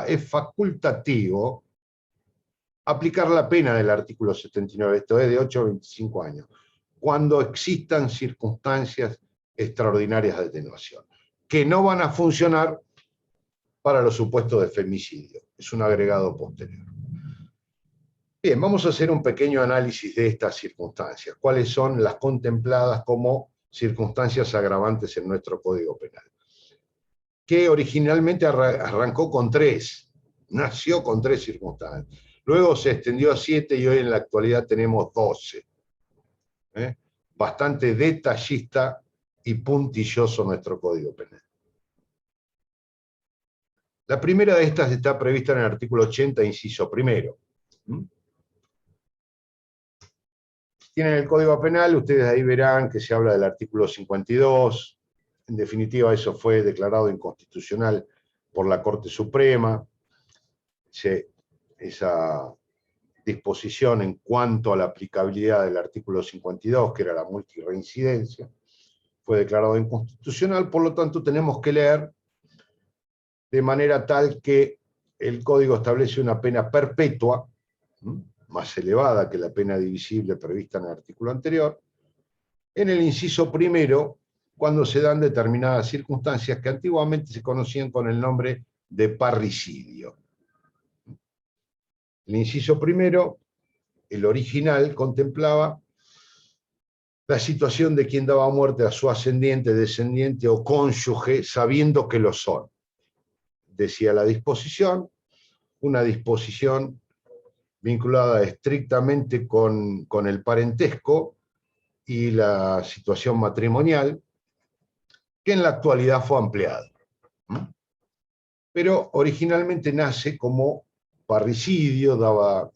es facultativo aplicar la pena del artículo 79, esto es de 8 a 25 años, cuando existan circunstancias extraordinarias de atenuación, que no van a funcionar para los supuestos de femicidio. Es un agregado posterior. Bien, vamos a hacer un pequeño análisis de estas circunstancias. ¿Cuáles son las contempladas como circunstancias agravantes en nuestro Código Penal? Que originalmente arrancó con 3, nació con 3 circunstancias. Luego se extendió a 7 y hoy en la actualidad tenemos 12. Bastante detallista y puntilloso nuestro Código Penal. La primera de estas está prevista en el artículo 80, inciso primero. Si tienen el Código Penal, ustedes ahí verán que se habla del artículo 52. En definitiva, eso fue declarado inconstitucional por la Corte Suprema. Esa disposición en cuanto a la aplicabilidad del artículo 52, que era la multirreincidencia, fue declarado inconstitucional. Por lo tanto, tenemos que leer de manera tal que el Código establece una pena perpetua, más elevada que la pena divisible prevista en el artículo anterior, en el inciso primero, cuando se dan determinadas circunstancias que antiguamente se conocían con el nombre de parricidio. El inciso primero, el original, contemplaba la situación de quien daba muerte a su ascendiente, descendiente o cónyuge, sabiendo que lo son. Decía la disposición, una disposición vinculada estrictamente con el parentesco y la situación matrimonial, que en la actualidad fue ampliada. Pero originalmente nace como parricidio, daba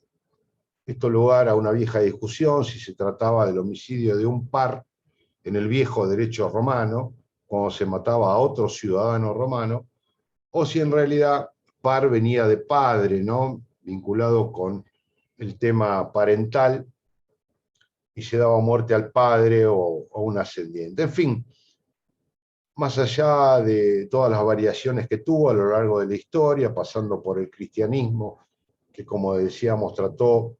esto lugar a una vieja discusión si se trataba del homicidio de un par en el viejo derecho romano, cuando se mataba a otro ciudadano romano, o si en realidad par venía de padre, ¿no? Vinculado con el tema parental, y se daba muerte al padre o un ascendiente. En fin, más allá de todas las variaciones que tuvo a lo largo de la historia, pasando por el cristianismo, que como decíamos trató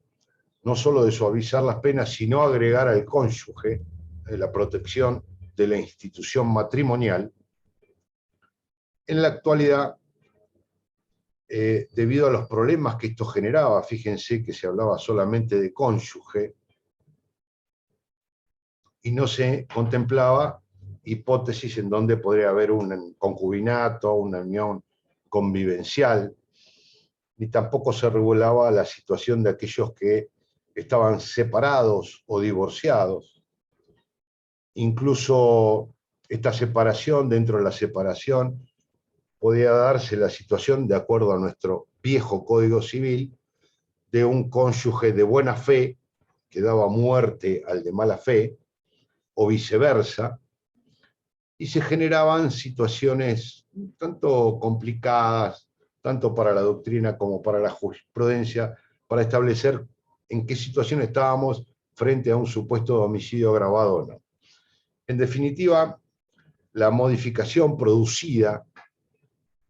no solo de suavizar las penas, sino agregar al cónyuge la protección de la institución matrimonial, En la actualidad, debido a los problemas que esto generaba, fíjense que se hablaba solamente de cónyuge y no se contemplaba hipótesis en donde podría haber un concubinato, una unión convivencial, ni tampoco se regulaba la situación de aquellos que estaban separados o divorciados. Incluso esta separación, dentro de la separación, podía darse la situación, de acuerdo a nuestro viejo Código Civil, de un cónyuge de buena fe que daba muerte al de mala fe, o viceversa, y se generaban situaciones tanto complicadas, tanto para la doctrina como para la jurisprudencia, para establecer en qué situación estábamos frente a un supuesto homicidio agravado o no. En definitiva, la modificación producida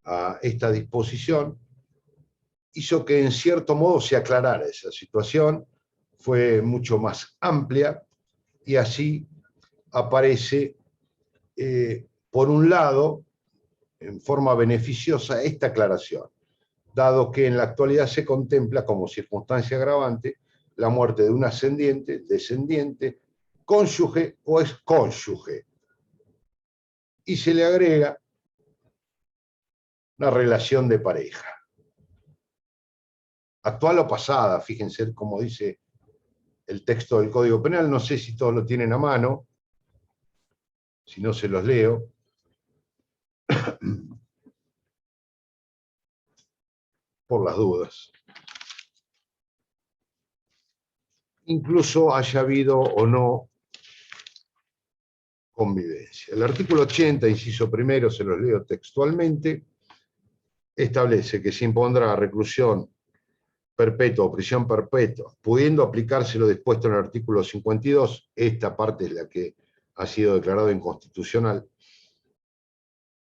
a esta disposición hizo que en cierto modo se aclarara esa situación, fue mucho más amplia y así aparece, por un lado, en forma beneficiosa esta aclaración, dado que en la actualidad se contempla como circunstancia agravante la muerte de un ascendiente, descendiente, cónyuge o excónyuge, y se le agrega una relación de pareja. Actual o pasada, fíjense cómo dice el texto del Código Penal, no sé si todos lo tienen a mano, si no se los leo. Por las dudas. Incluso haya habido o no convivencia. El artículo 80, inciso primero, se los leo textualmente, establece que se impondrá reclusión perpetua o prisión perpetua, pudiendo aplicarse lo dispuesto en el artículo 52, esta parte es la que ha sido declarado inconstitucional,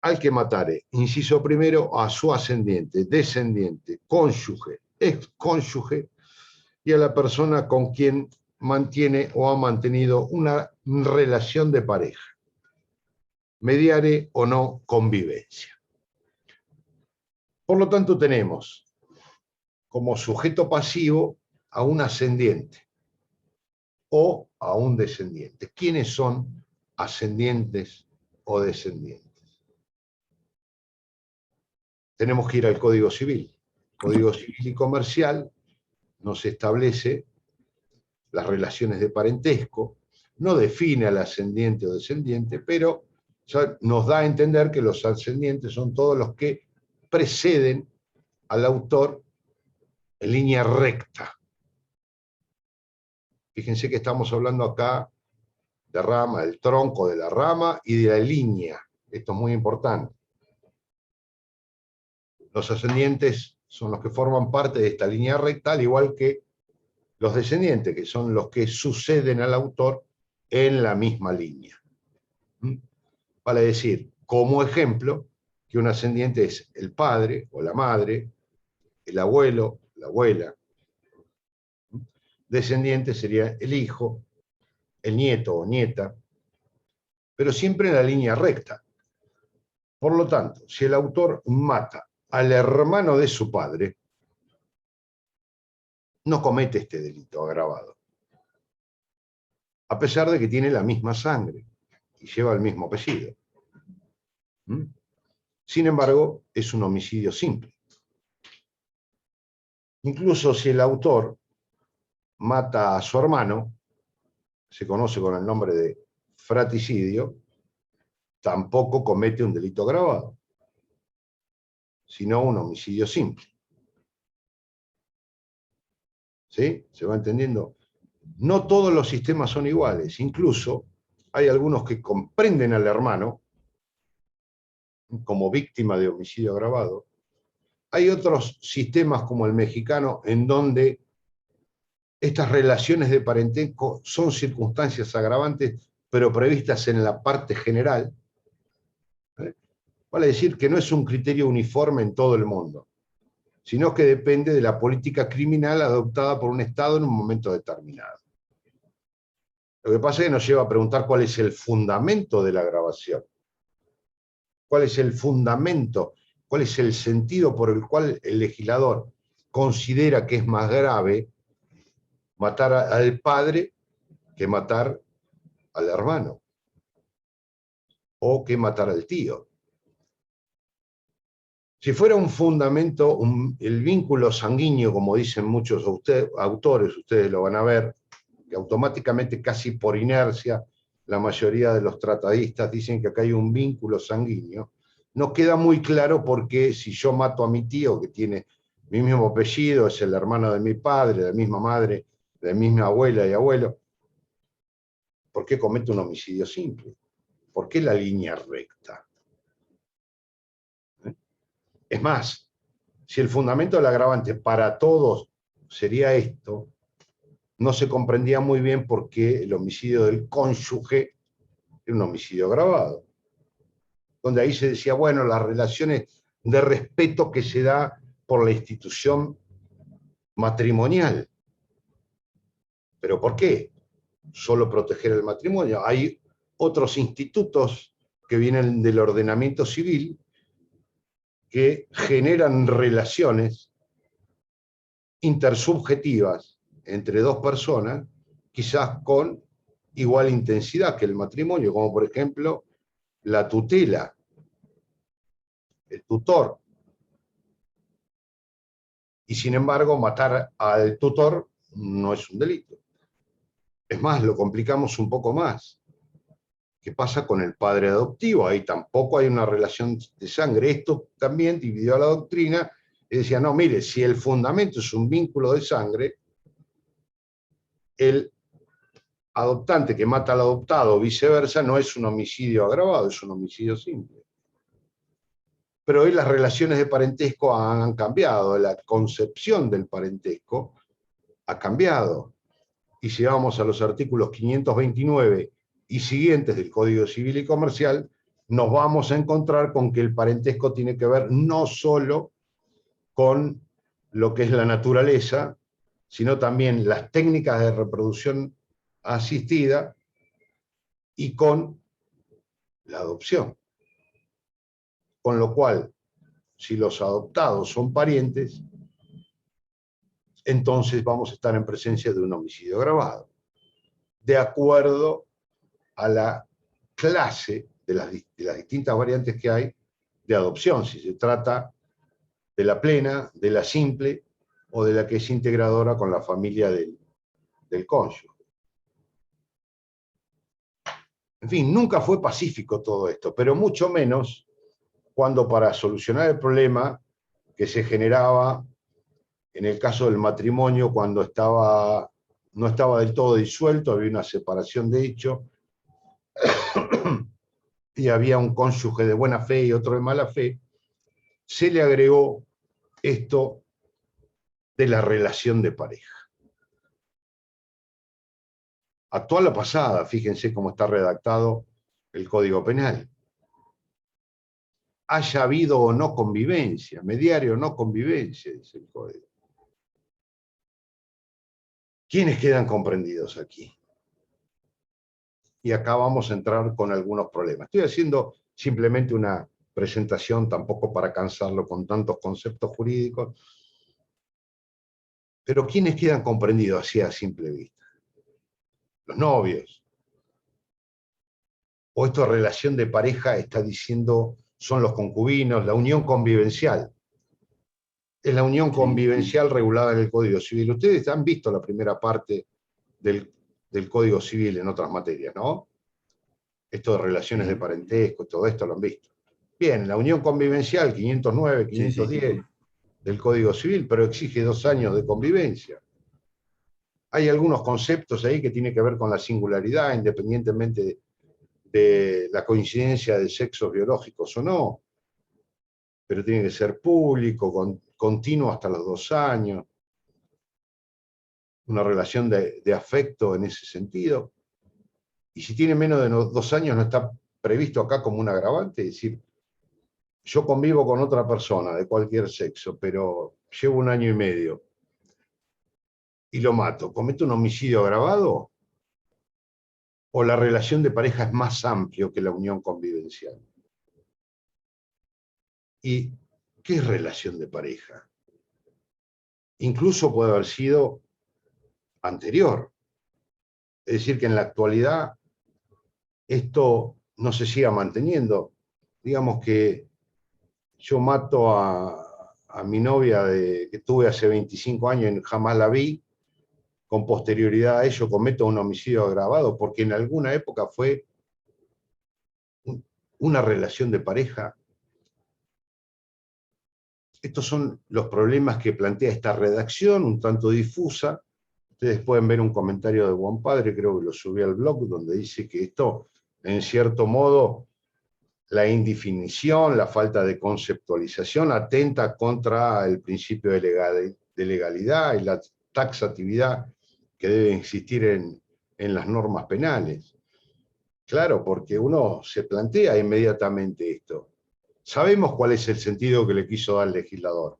al que matare, inciso primero, a su ascendiente, descendiente, cónyuge, excónyuge, y a la persona con quien mantiene o ha mantenido una relación de pareja, mediare o no convivencia. Por lo tanto, tenemos como sujeto pasivo a un ascendiente o a un descendiente. ¿Quiénes son ascendientes o descendientes? Tenemos que ir al Código Civil. Código Civil y Comercial nos establece las relaciones de parentesco, no define al ascendiente o descendiente, pero ya nos da a entender que los ascendientes son todos los que preceden al autor en línea recta. Fíjense que estamos hablando acá de rama, del tronco de la rama y de la línea. Esto es muy importante. Los ascendientes son los que forman parte de esta línea recta, al igual que los descendientes, que son los que suceden al autor en la misma línea. Vale decir, como ejemplo, que un ascendiente es el padre o la madre, el abuelo, la abuela. Descendiente sería el hijo, el nieto o nieta, pero siempre en la línea recta. Por lo tanto, si el autor mata al hermano de su padre, no comete este delito agravado, a pesar de que tiene la misma sangre y lleva el mismo apellido. Sin embargo, es un homicidio simple. Incluso si el autor mata a su hermano, se conoce con el nombre de fraticidio, tampoco comete un delito agravado, sino un homicidio simple. ¿Sí? ¿Se va entendiendo? No todos los sistemas son iguales, incluso hay algunos que comprenden al hermano como víctima de homicidio agravado. Hay otros sistemas como el mexicano en donde estas relaciones de parentesco son circunstancias agravantes, pero previstas en la parte general. Vale decir que no es un criterio uniforme en todo el mundo, sino que depende de la política criminal adoptada por un Estado en un momento determinado. Lo que pasa es que nos lleva a preguntar cuál es el fundamento de la agravación. cuál es el fundamento, cuál es el sentido por el cual el legislador considera que es más grave matar al padre que matar al hermano o que matar al tío. Si fuera un fundamento, el vínculo sanguíneo, como dicen muchos autores, ustedes lo van a ver, que automáticamente, casi por inercia, la mayoría de los tratadistas dicen que acá hay un vínculo sanguíneo, no queda muy claro por qué si yo mato a mi tío, que tiene mi mismo apellido, es el hermano de mi padre, de la misma madre, de la misma abuela y abuelo, ¿por qué cometo un homicidio simple? ¿Por qué la línea recta? Es más, si el fundamento del agravante para todos sería esto, no se comprendía muy bien por qué el homicidio del cónyuge era un homicidio agravado. Donde ahí se decía, bueno, las relaciones de respeto que se da por la institución matrimonial. ¿Pero por qué? Solo proteger el matrimonio. Hay otros institutos que vienen del ordenamiento civil que generan relaciones intersubjetivas entre dos personas, quizás con igual intensidad que el matrimonio, como por ejemplo la tutela, el tutor. Y sin embargo, matar al tutor no es un delito. Es más, lo complicamos un poco más. ¿Qué pasa con el padre adoptivo? Ahí tampoco hay una relación de sangre. Esto también dividió a la doctrina y decía, no, mire, si el fundamento es un vínculo de sangre, el adoptante que mata al adoptado o viceversa no es un homicidio agravado, es un homicidio simple. Pero hoy las relaciones de parentesco han cambiado, la concepción del parentesco ha cambiado. Y si vamos a los artículos 529 y siguientes del Código Civil y Comercial, nos vamos a encontrar con que el parentesco tiene que ver no solo con lo que es la naturaleza, sino también las técnicas de reproducción asistida y con la adopción. Con lo cual, si los adoptados son parientes, entonces vamos a estar en presencia de un homicidio agravado, de acuerdo a la clase de las distintas variantes que hay de adopción, si se trata de la plena, de la simple, o de la que es integradora con la familia del cónyuge. En fin, nunca fue pacífico todo esto, pero mucho menos cuando para solucionar el problema que se generaba en el caso del matrimonio, cuando no estaba del todo disuelto, había una separación de hecho, y había un cónyuge de buena fe y otro de mala fe, se le agregó esto de la relación de pareja. Actual o pasada, fíjense cómo está redactado el Código Penal. Haya habido o no convivencia, mediaria o no convivencia, dice el Código. ¿Quiénes quedan comprendidos aquí? Y acá vamos a entrar con algunos problemas. Estoy haciendo simplemente una presentación, tampoco para cansarlo con tantos conceptos jurídicos, pero ¿quiénes quedan comprendidos así a simple vista? Los novios. O esta relación de pareja está diciendo son los concubinos, la unión convivencial. Es la unión convivencial regulada en el Código Civil. Ustedes han visto la primera parte del Código Civil en otras materias, ¿no? Esto de relaciones de parentesco, todo esto lo han visto. Bien, la unión convivencial, 509, 510 del Código Civil, pero exige 2 años de convivencia. Hay algunos conceptos ahí que tienen que ver con la singularidad, independientemente de la coincidencia de sexos biológicos o no, pero tiene que ser público, continuo hasta los 2 años, una relación de afecto en ese sentido. Y si tiene menos de 2 años no está previsto acá como un agravante, es decir, yo convivo con otra persona de cualquier sexo, pero llevo 1 año y medio y lo mato, ¿cometo un homicidio agravado? ¿O la relación de pareja es más amplio que la unión convivencial? ¿Y qué es relación de pareja? Incluso puede haber sido anterior. Es decir, que en la actualidad esto no se siga manteniendo. Digamos que yo mato a mi novia que tuve hace 25 años y jamás la vi, con posterioridad a ello cometo un homicidio agravado, porque en alguna época fue una relación de pareja. Estos son los problemas que plantea esta redacción, un tanto difusa. Ustedes pueden ver un comentario de Buen Padre, creo que lo subí al blog, donde dice que esto, en cierto modo, la indefinición, la falta de conceptualización, atenta contra el principio de legalidad y la taxatividad que debe existir en las normas penales. Claro, porque uno se plantea inmediatamente esto. Sabemos cuál es el sentido que le quiso dar el legislador,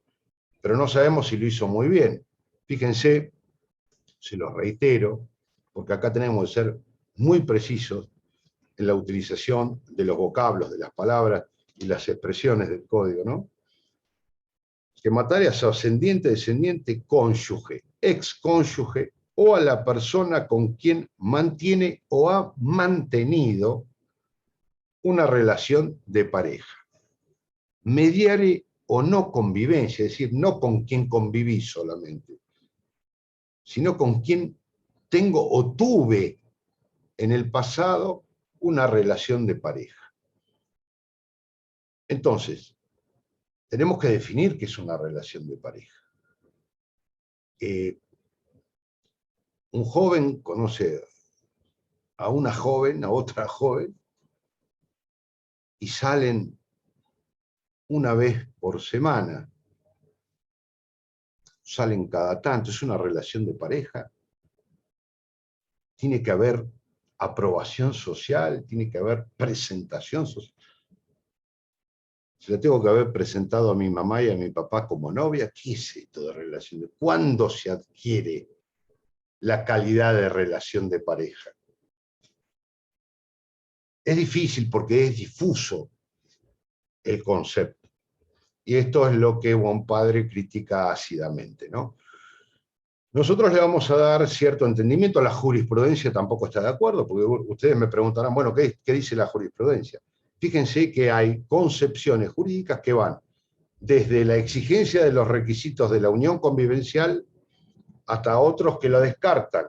pero no sabemos si lo hizo muy bien. Fíjense, se los reitero, porque acá tenemos que ser muy precisos en la utilización de los vocablos, de las palabras y las expresiones del código, ¿no? Que matar es ascendiente, descendiente, cónyuge, excónyuge o a la persona con quien mantiene o ha mantenido una relación de pareja. Mediare o no convivencia, es decir, no con quien conviví solamente, sino con quien tengo o tuve en el pasado una relación de pareja. Entonces, tenemos que definir qué es una relación de pareja. Un joven conoce a una joven, a otra joven, y salen una vez por semana, salen cada tanto, es una relación de pareja. Tiene que haber aprobación social, tiene que haber presentación social. Si le tengo que haber presentado a mi mamá y a mi papá como novia, ¿qué es esto de relación? ¿Cuándo se adquiere la calidad de relación de pareja? Es difícil porque es difuso el concepto. Y esto es lo que Buen Padre critica ácidamente, ¿no? Nosotros le vamos a dar cierto entendimiento, la jurisprudencia tampoco está de acuerdo, porque ustedes me preguntarán, bueno, ¿qué dice la jurisprudencia? Fíjense que hay concepciones jurídicas que van desde la exigencia de los requisitos de la unión convivencial hasta otros que lo descartan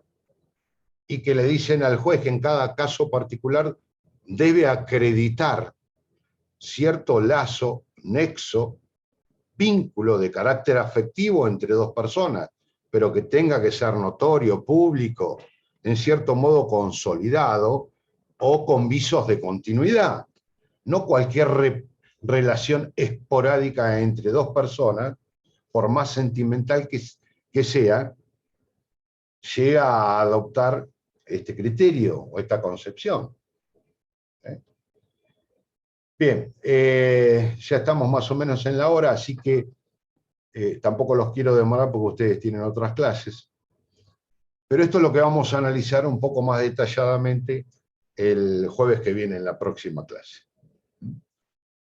y que le dicen al juez que en cada caso particular debe acreditar cierto lazo, nexo, vínculo de carácter afectivo entre dos personas, pero que tenga que ser notorio, público, en cierto modo consolidado o con visos de continuidad. No cualquier relación esporádica entre dos personas, por más sentimental que sea, llega a adoptar este criterio o esta concepción. Bien, ya estamos más o menos en la hora, así que tampoco los quiero demorar porque ustedes tienen otras clases. Pero esto es lo que vamos a analizar un poco más detalladamente el jueves que viene en la próxima clase.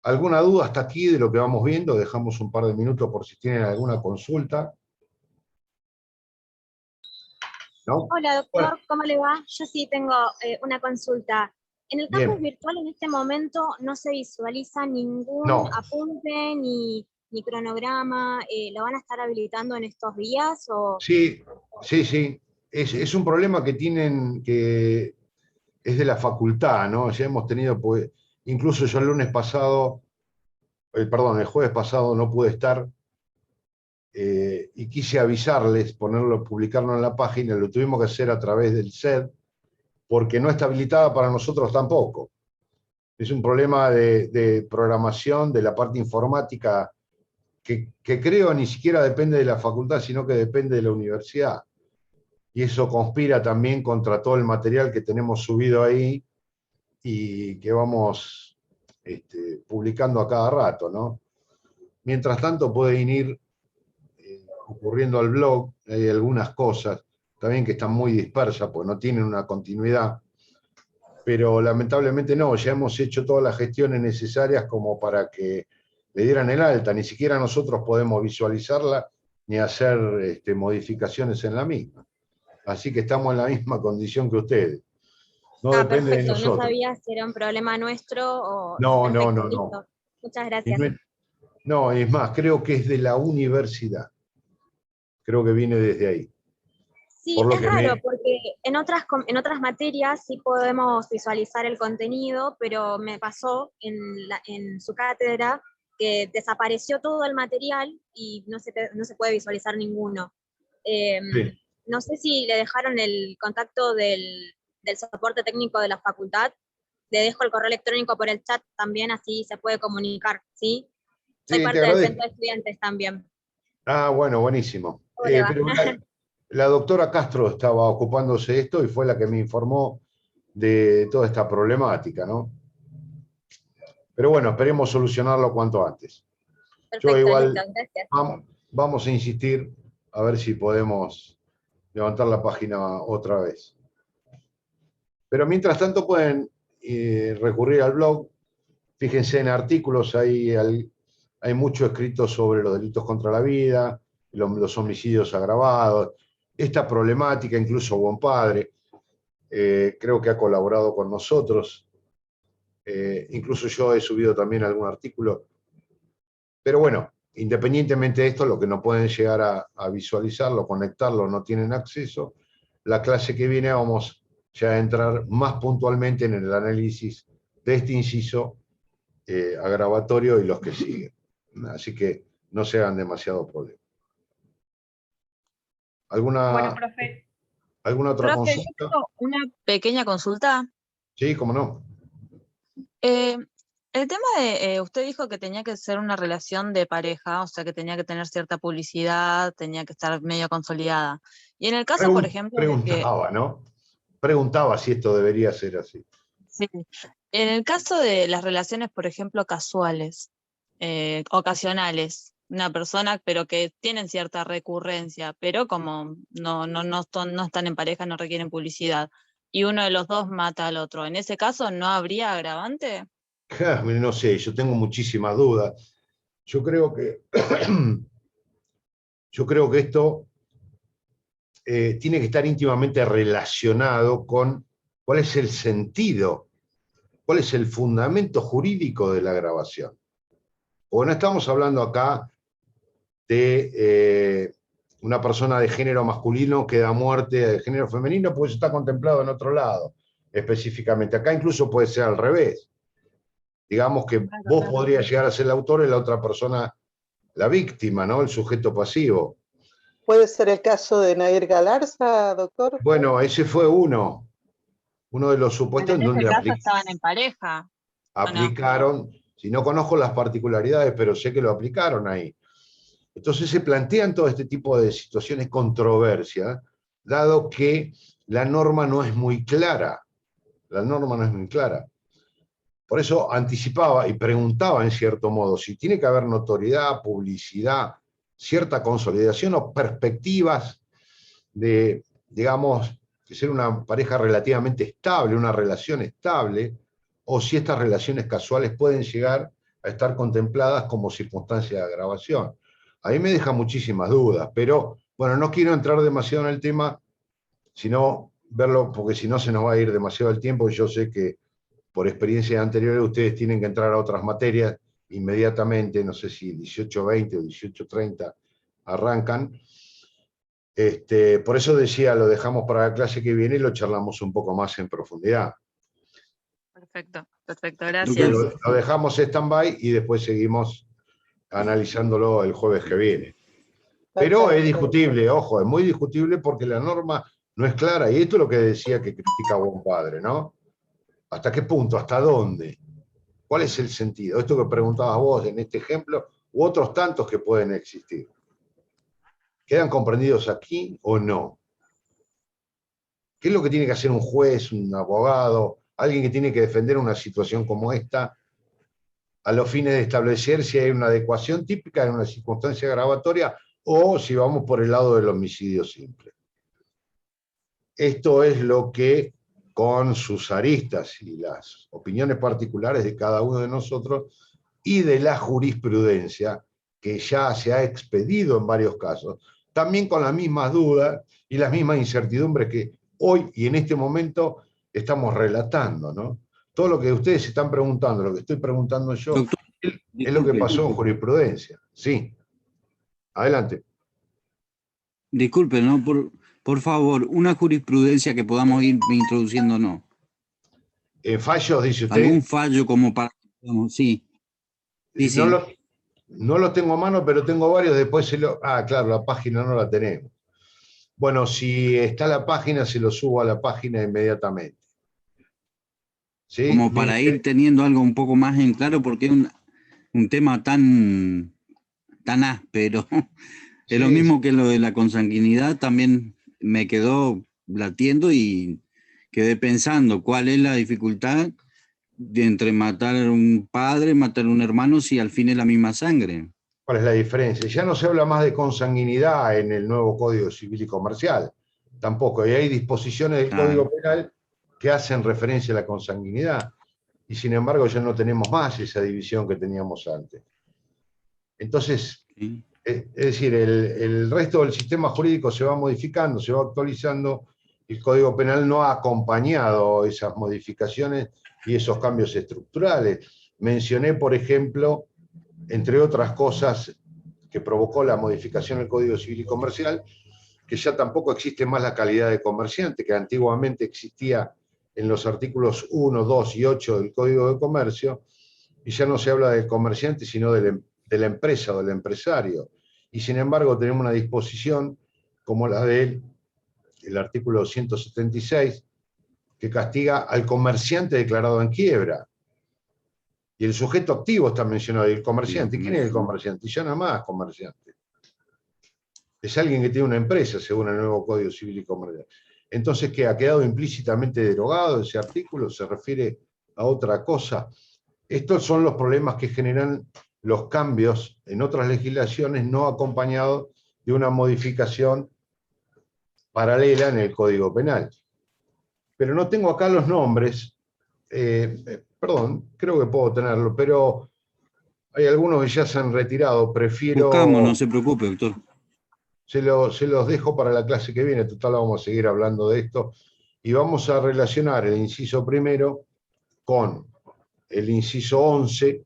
¿Alguna duda hasta aquí de lo que vamos viendo? Dejamos un par de minutos por si tienen alguna consulta. ¿No? Hola, doctor, Hola. ¿cómo le va? Yo sí tengo una consulta. En el campus virtual en este momento no se visualiza ningún apunte ni cronograma. ¿Lo van a estar habilitando en estos días? O... Sí. Es un problema que tienen, que es de la facultad, ¿no? Ya hemos tenido, pues, incluso yo el jueves pasado no pude estar, y quise avisarles, publicarlo en la página, lo tuvimos que hacer a través del SED, porque no está habilitada para nosotros tampoco. Es un problema de programación, de la parte informática, que creo ni siquiera depende de la facultad, sino que depende de la universidad. Y eso conspira también contra todo el material que tenemos subido ahí y que vamos publicando a cada rato, ¿no? Mientras tanto pueden ir ocurriendo al blog, hay algunas cosas también que están muy dispersas, porque no tienen una continuidad, pero lamentablemente no, ya hemos hecho todas las gestiones necesarias como para que le dieran el alta, ni siquiera nosotros podemos visualizarla ni hacer modificaciones en la misma. Así que estamos en la misma condición que ustedes. No depende de perfecto, no nosotros. sabía si era un problema nuestro o... No, Perfecto, no. listo. Muchas Y gracias. no, es más, creo que es de la universidad. Creo que viene desde ahí. Sí, Por lo es que raro porque en otras materias sí podemos visualizar el contenido, pero me pasó en su cátedra que desapareció todo el material y no se puede visualizar ninguno. Sí. No sé si le dejaron el contacto del soporte técnico de la facultad. Le dejo el correo electrónico por el chat también, así se puede comunicar, ¿sí? Soy Sí, te parte del agradezco. centro de estudiantes también. Ah, bueno, buenísimo. ¿Cómo le va? Pero la doctora Castro estaba ocupándose de esto y fue la que me informó de toda esta problemática, ¿no? Pero bueno, esperemos solucionarlo cuanto antes. Yo Perfecto, igual listo, gracias. vamos a insistir a ver si podemos levantar la página otra vez. Pero mientras tanto pueden recurrir al blog. Fíjense en artículos, hay mucho escrito sobre los delitos contra la vida, los homicidios agravados, esta problemática, incluso Buen Padre, creo que ha colaborado con nosotros. Incluso yo he subido también algún artículo. Pero bueno, independientemente de esto, lo que no pueden llegar a visualizarlo, conectarlo, no tienen acceso, la clase que viene vamos ya a entrar más puntualmente en el análisis de este inciso agravatorio y los que siguen. Así que no se hagan demasiado problema. Bueno, profe. ¿Alguna otra Profe, yo consulta? tengo una pequeña consulta. Sí, cómo no. El tema de, usted dijo que tenía que ser una relación de pareja, o sea, que tenía que tener cierta publicidad, tenía que estar medio consolidada. Y en el caso, por ejemplo, de que, Preguntaba, ¿no? Preguntaba si esto debería ser así. sí, en el caso de las relaciones, por ejemplo, casuales, ocasionales, una persona, pero que tienen cierta recurrencia, pero como no están en pareja, no requieren publicidad, y uno de los dos mata al otro, ¿en ese caso no habría agravante? No sé, yo tengo muchísimas dudas. Yo creo que, esto tiene que estar íntimamente relacionado con cuál es el sentido, cuál es el fundamento jurídico de la grabación. Porque no estamos hablando acá de una persona de género masculino que da muerte de género femenino, pues está contemplado en otro lado, específicamente. Acá incluso puede ser al revés. Digamos que vos podrías llegar a ser el autor y la otra persona la víctima, ¿no? El sujeto pasivo. ¿Puede ser el caso de Nair Galarza, doctor? Bueno, ese fue uno de los supuestos Bueno, en en ese donde caso estaban en pareja. aplicaron, si no conozco las particularidades, pero sé que lo aplicaron ahí. Entonces se plantean todo este tipo de situaciones controversias, dado que la norma no es muy clara. La norma no es muy clara. Por eso anticipaba y preguntaba en cierto modo si tiene que haber notoriedad, publicidad, cierta consolidación o perspectivas de, digamos, de ser una pareja relativamente estable, una relación estable, o si estas relaciones casuales pueden llegar a estar contempladas como circunstancia de agravación. A mí me deja muchísimas dudas, pero bueno, no quiero entrar demasiado en el tema, sino verlo, porque si no se nos va a ir demasiado el tiempo, y yo sé que por experiencias anteriores ustedes tienen que entrar a otras materias inmediatamente, no sé si 18:20 o 18:30 arrancan. Por eso decía, lo dejamos para la clase que viene y lo charlamos un poco más en profundidad. Perfecto, gracias. Lo dejamos stand-by y después seguimos analizándolo el jueves que viene. Pero es discutible, ojo, es muy discutible porque la norma no es clara, y esto es lo que decía que critica Buen Padre, ¿no? ¿Hasta qué punto? ¿Hasta dónde? ¿Cuál es el sentido? Esto que preguntabas vos en este ejemplo, u otros tantos que pueden existir. ¿Quedan comprendidos aquí o no? ¿Qué es lo que tiene que hacer un juez, un abogado, alguien que tiene que defender una situación como esta, a los fines de establecer si hay una adecuación típica en una circunstancia agravatoria o si vamos por el lado del homicidio simple? Esto es lo que, con sus aristas y las opiniones particulares de cada uno de nosotros, y de la jurisprudencia, que ya se ha expedido en varios casos, también con las mismas dudas y las mismas incertidumbres que hoy y en este momento estamos relatando, ¿no? Todo lo que ustedes están preguntando, lo que estoy preguntando yo, Doctor, es lo que pasó en jurisprudencia. Sí. Adelante. disculpe, ¿no? Por favor, una jurisprudencia que podamos ir introduciendo, ¿no? Fallos, dice usted. ¿Algún fallo como para... Sí. Sí, sí. No lo tengo a mano, pero tengo varios. Después claro, la página no la tenemos. Bueno, si está la página, se lo subo a la página inmediatamente. ¿Sí? Como para ir teniendo algo un poco más en claro, porque es un tema tan áspero. Es lo mismo que lo de la consanguinidad, también me quedó latiendo y quedé pensando cuál es la dificultad de entre matar a un padre, matar a un hermano, si al fin es la misma sangre. ¿Cuál es la diferencia? Ya no se habla más de consanguinidad en el nuevo Código Civil y Comercial, tampoco. Y hay disposiciones del Código Penal que hacen referencia a la consanguinidad. Y sin embargo ya no tenemos más esa división que teníamos antes. Entonces, es decir, el resto del sistema jurídico se va modificando, se va actualizando. El Código Penal no ha acompañado esas modificaciones y esos cambios estructurales. Mencioné, por ejemplo, entre otras cosas que provocó la modificación del Código Civil y Comercial, que ya tampoco existe más la calidad de comerciante, que antiguamente existía en los artículos 1, 2 y 8 del Código de Comercio, y ya no se habla del comerciante, sino de la empresa o del empresario. Y sin embargo tenemos una disposición como la del artículo 176, que castiga al comerciante declarado en quiebra. Y el sujeto activo está mencionado, y el comerciante. ¿Quién es el comerciante? Y ya nada más comerciante. Es alguien que tiene una empresa, según el nuevo Código Civil y Comercial. Entonces, ¿qué? ¿Ha quedado implícitamente derogado ese artículo? ¿Se refiere a otra cosa? Estos son los problemas que generan los cambios en otras legislaciones no acompañados de una modificación paralela en el Código Penal. Pero no tengo acá los nombres. Perdón, creo que puedo tenerlo, pero hay algunos que ya se han retirado. Prefiero... Buscamos, no se preocupe, doctor. Se los dejo para la clase que viene. Total, vamos a seguir hablando de esto. Y vamos a relacionar el inciso primero con el inciso 11,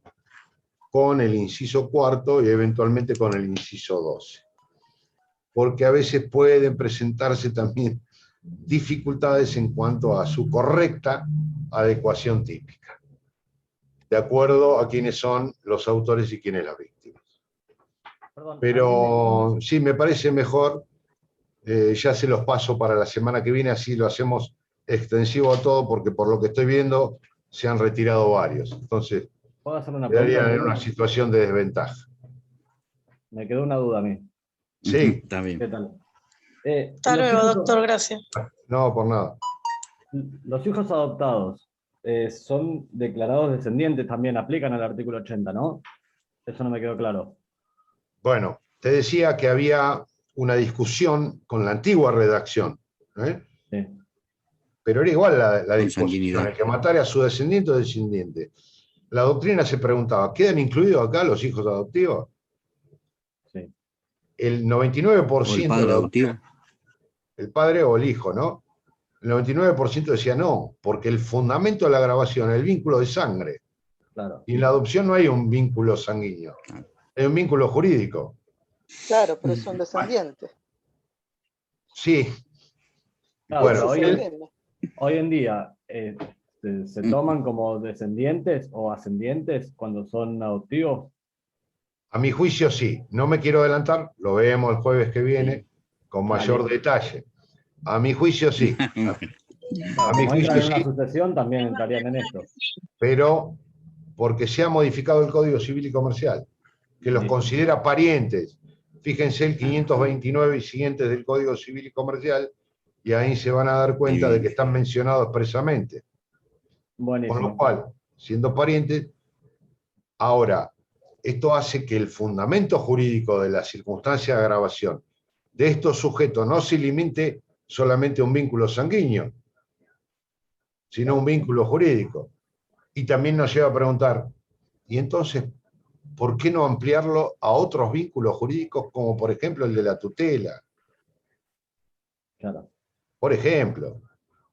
con el inciso cuarto y eventualmente con el inciso 12. Porque a veces pueden presentarse también dificultades en cuanto a su correcta adecuación típica, de acuerdo a quiénes son los autores y quiénes las víctimas. Pero sí, me parece mejor, ya se los paso para la semana que viene, así lo hacemos extensivo a todo, porque por lo que estoy viendo se han retirado varios. Entonces, quedarían en una situación de desventaja. Me quedó una duda a mí. Sí. Está bien. ¿Qué tal? Hasta luego, doctor, gracias. No, por nada. Los hijos adoptados son declarados descendientes, también aplican al artículo 80, ¿no? Eso no me quedó claro. Bueno, te decía que había una discusión con la antigua redacción, Sí. pero era igual la disposición, el que matara a su descendiente o descendiente. La doctrina se preguntaba, ¿quedan incluidos acá los hijos adoptivos? Sí. El 99% ¿O el padre adoptivo? El padre o el hijo, ¿no? El 99% decía no, porque el fundamento de la grabación es el vínculo de sangre. Claro. Y en la adopción no hay un vínculo sanguíneo, hay un vínculo jurídico. Claro, pero son descendientes. Sí. Claro, Bueno, pero hoy en día se toman como descendientes o ascendientes cuando son adoptivos. a mi juicio sí. No me quiero adelantar, lo vemos el jueves que viene con mayor detalle. A mi juicio sí. A mi juicio en sí. una sucesión también entrarían en esto. Pero porque se ha modificado el Código Civil y Comercial, que los considera parientes. Fíjense el 529 y siguientes del Código Civil y Comercial, y ahí se van a dar cuenta de que están mencionados expresamente. Buenísimo. Con lo cual, siendo parientes, ahora, esto hace que el fundamento jurídico de la circunstancia de agravación de estos sujetos no se limite solamente a un vínculo sanguíneo, sino un vínculo jurídico. Y también nos lleva a preguntar, ¿y entonces ¿por qué no ampliarlo a otros vínculos jurídicos, como por ejemplo el de la tutela? Claro. Por ejemplo,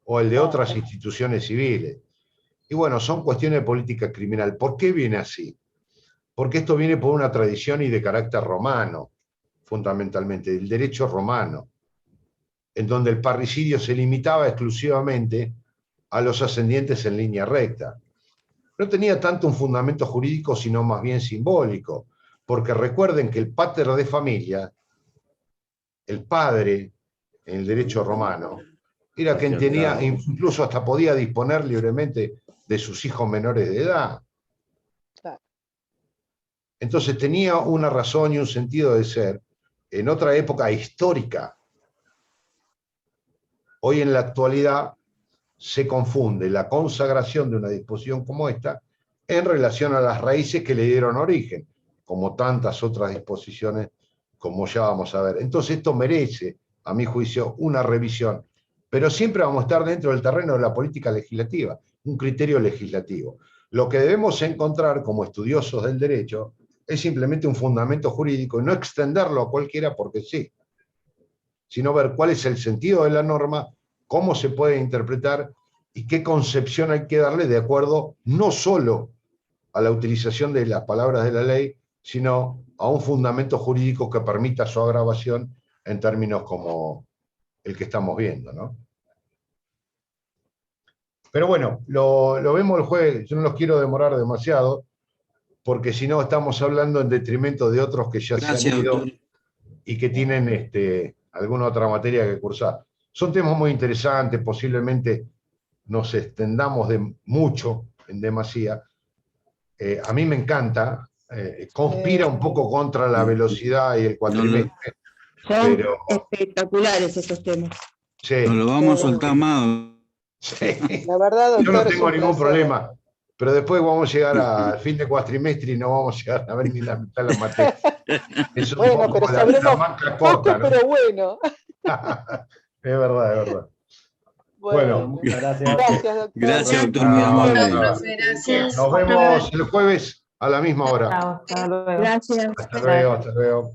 o el de otras instituciones civiles. Y bueno, son cuestiones de política criminal. ¿Por qué viene así? Porque esto viene por una tradición y de carácter romano, fundamentalmente, del derecho romano, en donde el parricidio se limitaba exclusivamente a los ascendientes en línea recta. No tenía tanto un fundamento jurídico, sino más bien simbólico, porque recuerden que el pater de familia, el padre en el derecho romano, era quien tenía, incluso hasta podía disponer libremente de sus hijos menores de edad. Entonces tenía una razón y un sentido de ser en otra época histórica. Hoy en la actualidad se confunde la consagración de una disposición como esta en relación a las raíces que le dieron origen, como tantas otras disposiciones como ya vamos a ver. Entonces esto merece, a mi juicio, una revisión, pero siempre vamos a estar dentro del terreno de la política legislativa, un criterio legislativo. Lo que debemos encontrar como estudiosos del derecho es simplemente un fundamento jurídico y no extenderlo a cualquiera porque sí, sino ver cuál es el sentido de la norma, cómo se puede interpretar y qué concepción hay que darle de acuerdo no solo a la utilización de las palabras de la ley, sino a un fundamento jurídico que permita su agravación en términos como el que estamos viendo, ¿no? Pero bueno, lo vemos el jueves. Yo no los quiero demorar demasiado, porque si no estamos hablando en detrimento de otros que ya se han ido doctor. y que tienen alguna otra materia que cursar. Son temas muy interesantes, posiblemente nos extendamos de mucho, en demasía. A mí me encanta, conspira un poco contra la velocidad y el cuatrimestre. Son pero espectaculares esos temas. sí, No lo vamos a soltar más. sí. La verdad, Yo no doctor, es tengo un ningún placer. problema, pero después vamos a llegar al fin de cuatrimestre y no vamos a llegar a ver ni la mitad de la materia. Es un Bueno, poco pero la sabremos manga poco, corta, ¿no? pero bueno. Es verdad, es verdad. Bueno, Muchas gracias. Gracias, doctor. Gracias, doctor, muy No, amable. no, Profe, gracias. nos vemos el jueves a la misma hora. Gracias. Hasta luego, hasta luego.